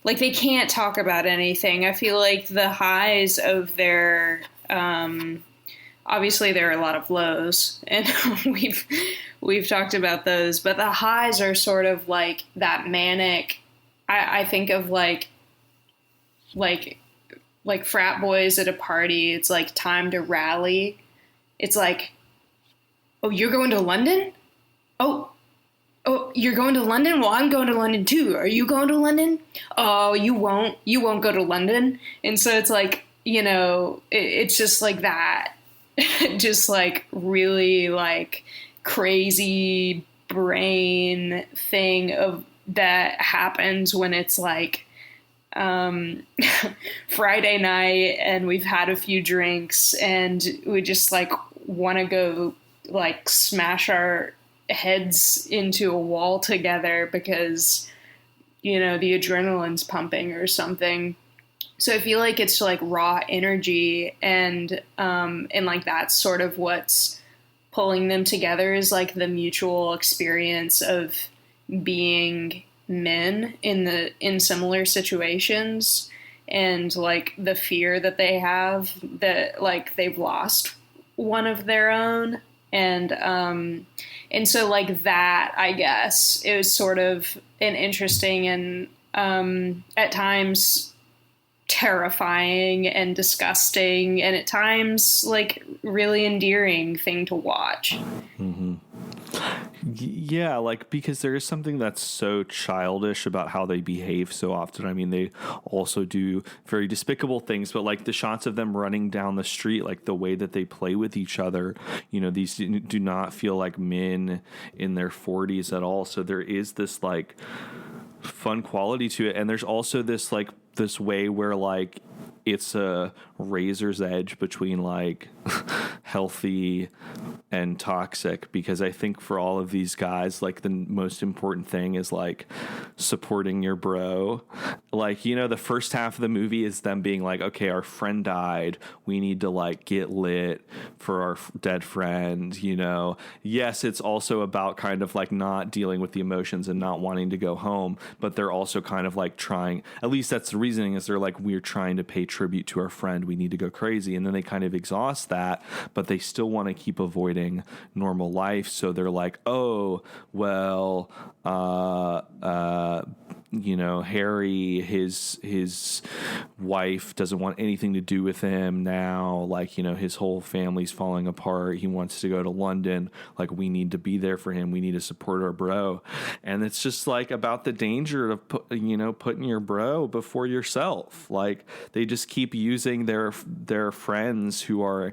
can't talk about anything. I feel like the highs of their, obviously there are a lot of lows, and we've talked about those, but the highs are sort of like that manic. I think of like frat boys at a party. It's like time to rally. It's like, oh, you're going to London? Oh, you're going to London? Well, I'm going to London too. Are you going to London? Oh, you won't. You won't go to London. And so it's like, it's just like that. Just like really like crazy brain thing of that happens when it's like Friday night and we've had a few drinks and we just like want to go like smash our heads into a wall together because, the adrenaline's pumping or something. So I feel like it's like raw energy and like that's sort of what's pulling them together is like the mutual experience of being men in similar situations and like the fear that they have that like they've lost one of their own. And so like that, I guess, it was sort of an interesting and at times terrifying and disgusting and at times like really endearing thing to watch. Mm-hmm. Yeah, like because there is something that's so childish about how they behave so often. I mean, they also do very despicable things, but like the shots of them running down the street, like the way that they play with each other, these do not feel like men in their 40s at all. So there is this like fun quality to it. And there's also this like this way where like it's a razor's edge between like healthy and toxic, because I think for all of these guys, like the most important thing is like supporting your bro like, you know, the first half of the movie is them being like, okay, our friend died, we need to like get lit for our dead friend, you know. Yes, it's also about kind of like not dealing with the emotions and not wanting to go home, but they're also kind of like trying, at least that's the reasoning, is they're like, we're trying to pay tribute to our friend, we need to go crazy. And then they kind of exhaust that, but they still want to keep avoiding normal life. So they're like, oh, well, you know, Harry, his wife doesn't want anything to do with him now. Like, you know, his whole family's falling apart. He wants to go to London. Like, we need to be there for him. We need to support our bro. And it's just like about the danger of putting your bro before yourself. Like, they just keep using their friends who are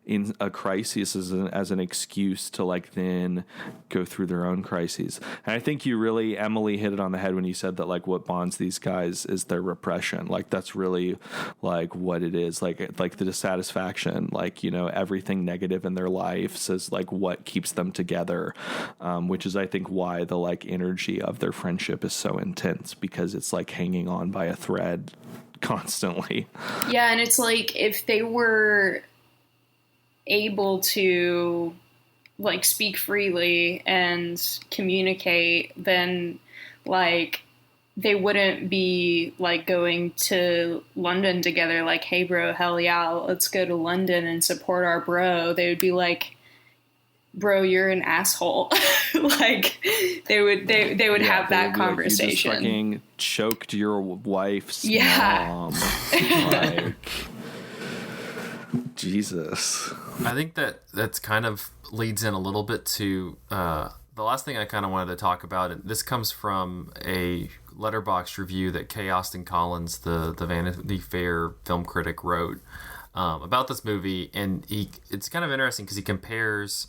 in a crisis as an excuse to like then go through their own crises. And I think you really, Emily, hit it on the head when you said that like what bonds these guys is their repression. Like, that's really like what it is, like the dissatisfaction, like, you know, everything negative in their lives is like what keeps them together, which is I think why the like energy of their friendship is so intense, because it's like hanging on by a thread constantly. Yeah, and it's like if they were able to like speak freely and communicate, then like they wouldn't be like going to London together like, hey bro, hell yeah, let's go to London and support our bro. They would be like, bro, you're an asshole. Like they would have that conversation. Like, you just fucking choked your wife's mom. Like, Jesus. I think that's kind of leads in a little bit to the last thing I kind of wanted to talk about. And this comes from a Letterboxd review that K. Austin Collins, the Vanity Fair film critic, wrote about this movie. And it's kind of interesting because he compares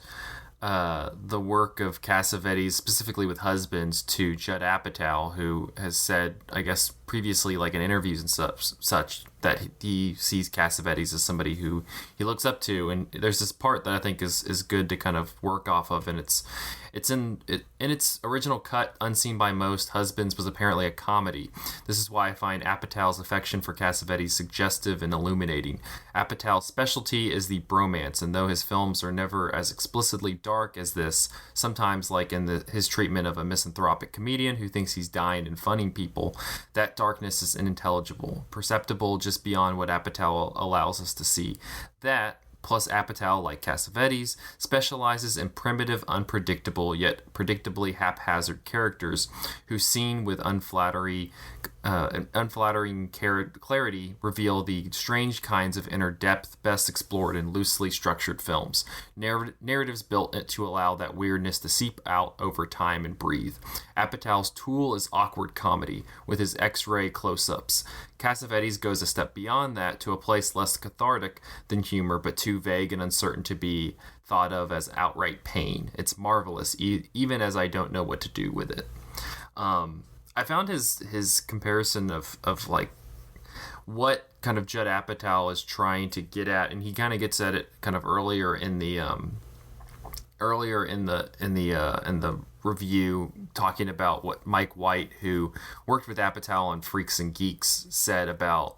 the work of Cassavetes, specifically with Husbands, to Judd Apatow, who has said, I guess previously, like in interviews and such, that he sees Cassavetes as somebody who he looks up to. And there's this part that I think is good to kind of work off of, and it's in its original cut, unseen by most. Husbands was apparently a comedy. This is why I find Apatow's affection for Cassavetes suggestive and illuminating. Apatow's specialty is the bromance, and though his films are never as explicitly dark as this, sometimes like in his treatment of a misanthropic comedian who thinks he's dying and funning people, that darkness is unintelligible, perceptible just beyond what Apatow allows us to see. That, plus Apatow, like Cassavetes, specializes in primitive, unpredictable, yet predictably haphazard characters who, seen with unflattering clarity, reveal the strange kinds of inner depth best explored in loosely structured films. Narratives built to allow that weirdness to seep out over time and breathe. Apatow's tool is awkward comedy, with his X-ray close-ups. Cassavetes goes a step beyond that to a place less cathartic than humor, but too vague and uncertain to be thought of as outright pain. It's marvelous, even as I don't know what to do with it. I found his comparison of like what kind of Judd Apatow is trying to get at, and he kind of gets at it kind of earlier in the review, talking about what Mike White, who worked with Apatow on Freaks and Geeks, said about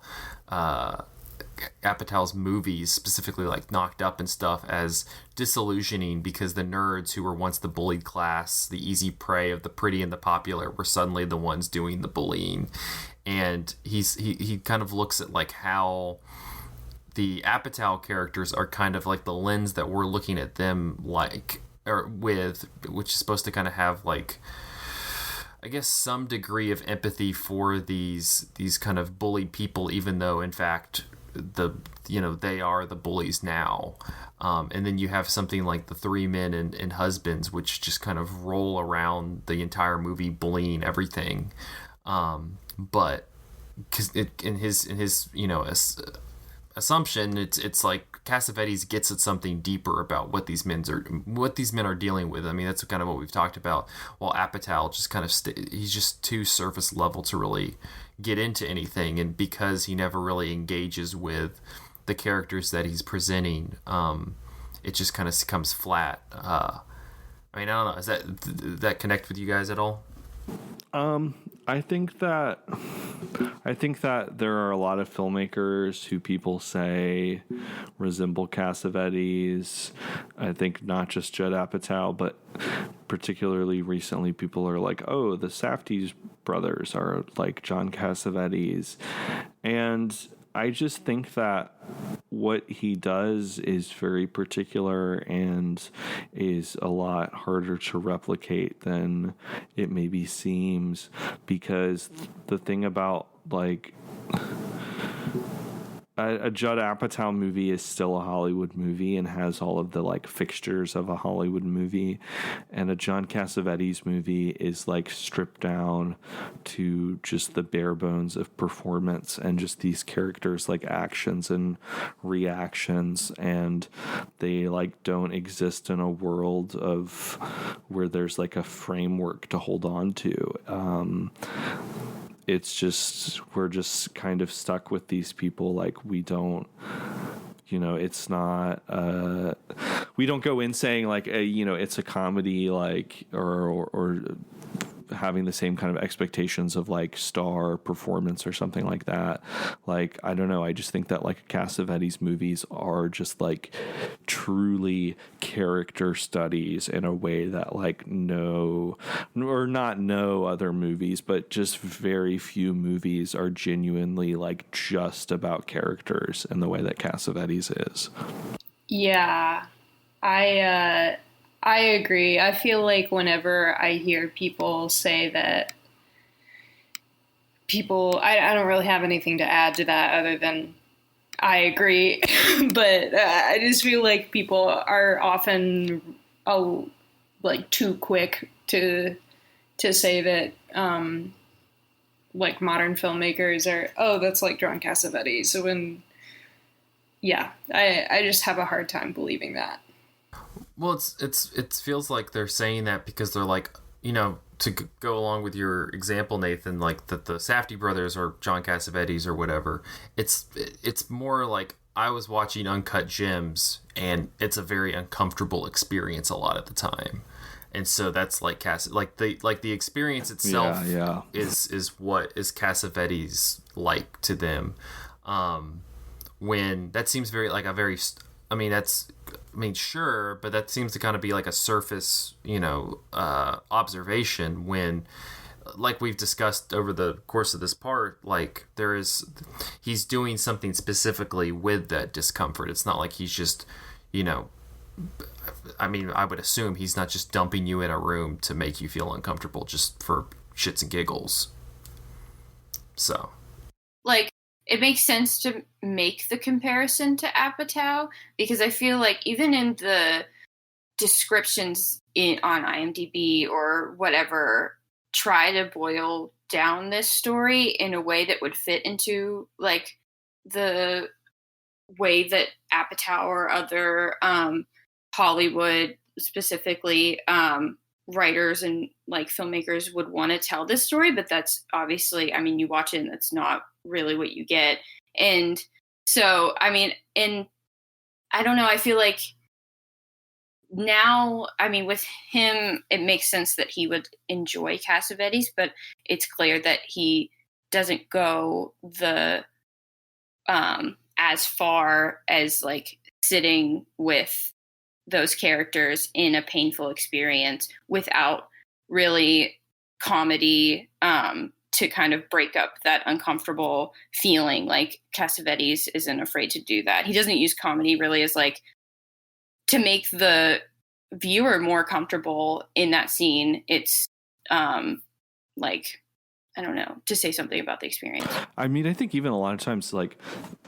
Apatow's movies, specifically like Knocked Up and stuff, as disillusioning because the nerds who were once the bullied class, the easy prey of the pretty and the popular, were suddenly the ones doing the bullying. And he kind of looks at like how the Apatow characters are kind of like the lens that we're looking at them like, or with, which is supposed to kind of have like, I guess, some degree of empathy for these kind of bullied people, even though in fact they are the bullies now. And then you have something like the three men in Husbands, which just kind of roll around the entire movie bullying everything. But because in his assumption, it's like Cassavetes gets at something deeper about what these men are dealing with. I mean, that's kind of what we've talked about. While Apatow just kind of he's just too surface level to really get into anything, and because he never really engages with the characters that he's presenting, it just kind of comes flat. I mean, I don't know. Does that connect with you guys at all? I think that I think that there are a lot of filmmakers who people say resemble Cassavetes. I think not just Judd Apatow, but particularly recently, people are like, oh, the Safdie brothers are like John Cassavetes. And I just think that what he does is very particular and is a lot harder to replicate than it maybe seems, because the thing about like a Judd Apatow movie is still a Hollywood movie and has all of the like fixtures of a Hollywood movie, and a John Cassavetes movie is like stripped down to just the bare bones of performance and just these characters like actions and reactions, and they like don't exist in a world of where there's like a framework to hold on to. It's just, we're just kind of stuck with these people. Like, we don't, it's not, we don't go in saying like, it's a comedy, like, or having the same kind of expectations of like star performance or something like that. Like, I don't know. I just think that like Cassavetes movies are just like truly character studies in a way that like no other movies, but just very few movies are genuinely like just about characters in the way that Cassavetes is. Yeah, I agree. I feel like whenever I hear people say that I don't really have anything to add to that other than I agree. But I just feel like people are often like too quick to say that like modern filmmakers are, that's like John Cassavetes. So I just have a hard time believing that. Well, it feels like they're saying that because they're like, to go along with your example, Nathan, like that the Safdie brothers are John Cassavetes or whatever. It's more like I was watching Uncut Gems, and it's a very uncomfortable experience a lot of the time. And so that's like the experience itself is what is Cassavetes like to them. When that seems very like a very, sure, but that seems to kind of be like a surface, observation when, like we've discussed over the course of this part, like he's doing something specifically with that discomfort. It's not like he's just, I would assume he's not just dumping you in a room to make you feel uncomfortable just for shits and giggles. So, like, it makes sense to make the comparison to Apatow, because I feel like even in the descriptions on IMDb or whatever, try to boil down this story in a way that would fit into like the way that Apatow or other Hollywood, specifically writers and like filmmakers, would want to tell this story. But that's obviously, you watch it and that's not really what you get. And so, and I don't know, I feel like now, with him, it makes sense that he would enjoy Cassavetes, but it's clear that he doesn't go as far as like sitting with those characters in a painful experience without really comedy to kind of break up that uncomfortable feeling. Like Cassavetes isn't afraid to do that. He doesn't use comedy really as like to make the viewer more comfortable in that scene. It's like, I don't know, to say something about the experience. I think even a lot of times, like,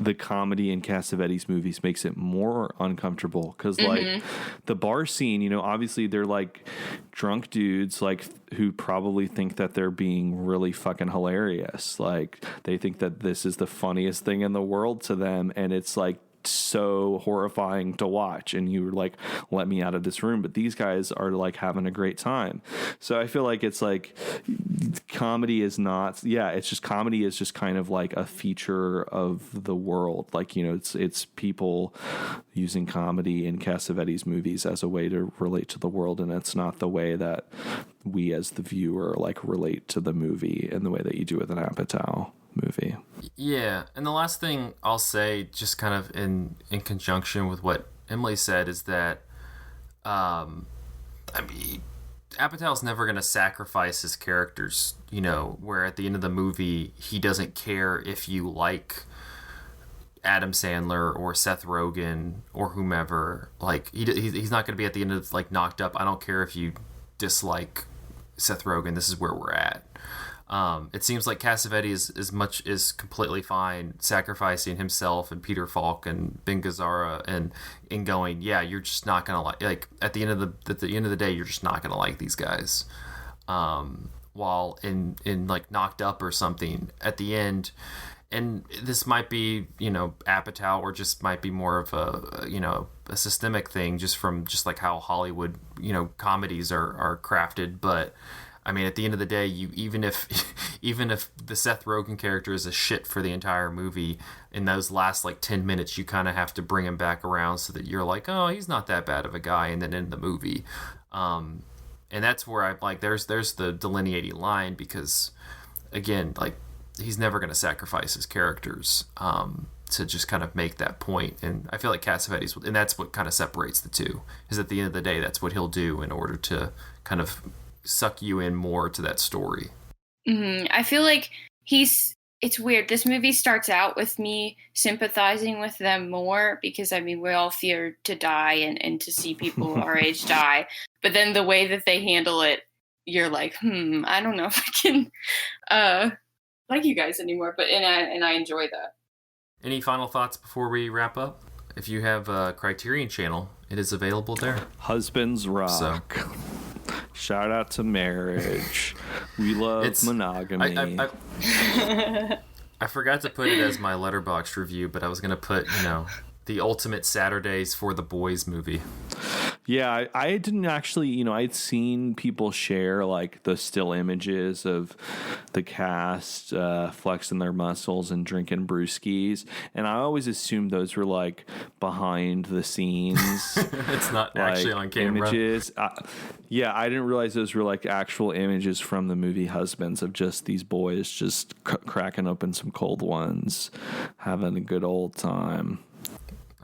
the comedy in Cassavetes movies makes it more uncomfortable because, like, the bar scene, obviously they're, like, drunk dudes, like, who probably think that they're being really fucking hilarious. Like, they think that this is the funniest thing in the world to them, and it's, like, so horrifying to watch, and you were like, let me out of this room. But these guys are like having a great time. So I feel like it's like comedy is not, it's just comedy is just kind of like a feature of the world. Like, it's people using comedy in Cassavetes movies as a way to relate to the world, and it's not the way that we as the viewer like relate to the movie in the way that you do with an Apatow movie. Yeah, and the last thing I'll say, just kind of in conjunction with what Emily said, is that I mean, Apatow's never going to sacrifice his characters, you know, where at the end of the movie he doesn't care if you like Adam Sandler or Seth Rogen or whomever. Like, he's not going to be at the end of, like, Knocked Up, I don't care if you dislike Seth Rogen, this is where we're at. It seems like Cassavetes is completely fine sacrificing himself and Peter Falk and Ben Gazzara and going, yeah, you're just not gonna like at the end of the day, you're just not gonna like these guys. While in like Knocked Up or something at the end, and this might be, you know, Apatow, or just might be more of a, you know, a systemic thing just from just like how Hollywood, you know, comedies are crafted, but I mean, at the end of the day, you even if the Seth Rogen character is a shit for the entire movie, in those last like 10 minutes, you kind of have to bring him back around so that you're like, oh, he's not that bad of a guy, and then in the movie, and that's where I like there's the delineating line, because again, like, he's never going to sacrifice his characters to just kind of make that point, and I feel like Cassavetes, and that's what kind of separates the two, is at the end of the day, that's what he'll do in order to kind of suck you in more to that story. I feel like it's weird. This movie starts out with me sympathizing with them more, because I mean, we all fear to die and to see people our age die. But then the way that they handle it, you're like, I don't know if I can like you guys anymore. But and I enjoy that. Any final thoughts before we wrap up? If you have a Criterion Channel, it is available there. Husbands rock. So. Shout out to marriage. We love monogamy. I forgot to put it as my Letterboxd review, but I was going to put, you know, the ultimate Saturdays for the Boys movie. Yeah, I didn't actually, you know, I'd seen people share like the still images of the cast flexing their muscles and drinking brewskis, and I always assumed those were like behind the scenes. It's not like, actually on camera. Images. Yeah, I didn't realize those were like actual images from the movie Husbands, of just these boys just cracking open some cold ones, having a good old time.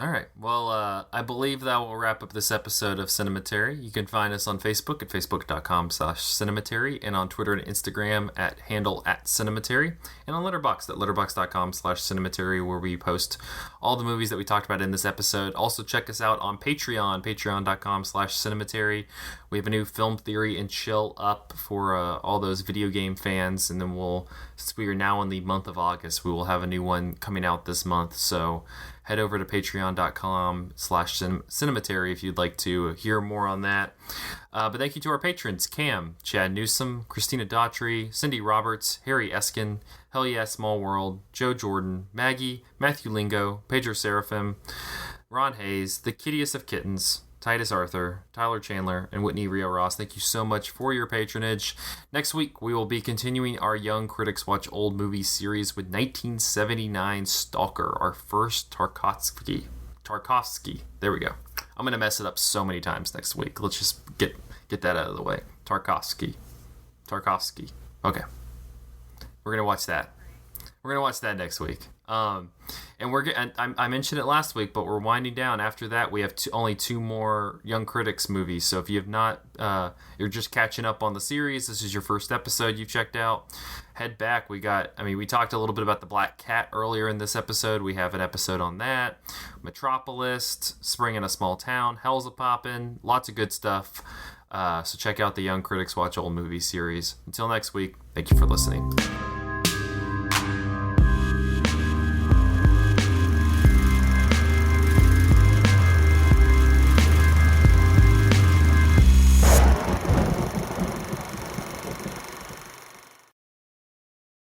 All right. Well, I believe that will wrap up this episode of Cinematary. You can find us on Facebook at facebook.com/Cinematary, and on Twitter and Instagram at @Cinematary, and on Letterboxd at letterboxd.com/Cinematary, where we post all the movies that we talked about in this episode. Also, check us out on Patreon, patreon.com/Cinematary. We have a new Film Theory and Chill up for all those video game fans, and then since we are now in the month of August, we will have a new one coming out this month. So head over to patreon.com/Cinematary if you'd like to hear more on that. But thank you to our patrons: Cam, Chad Newsom, Christina Daughtry, Cindy Roberts, Harry Eskin, Hell Yeah Small World, Joe Jordan, Maggie, Matthew Lingo, Pedro Seraphim, Ron Hayes, The Kittiest of Kittens, Titus Arthur, Tyler Chandler, and Whitney Rio Ross. Thank you so much for your patronage. Next week, we will be continuing our Young Critics Watch Old Movies series with 1979 Stalker, our first Tarkovsky. There we go. I'm going to mess it up so many times next week. Let's just get that out of the way. Tarkovsky. Okay. We're going to watch that. We're going to watch that next week. And I mentioned it last week, but we're winding down. After that, we have only 2 more Young Critics movies. So if you have not, you're just catching up on the series, this is your first episode you checked out, head back. We talked a little bit about The Black Cat earlier in this episode. We have an episode on that. Metropolis, Spring in a Small Town, Hell's a-Poppin', lots of good stuff. So check out the Young Critics Watch Old Movies series. Until next week, thank you for listening.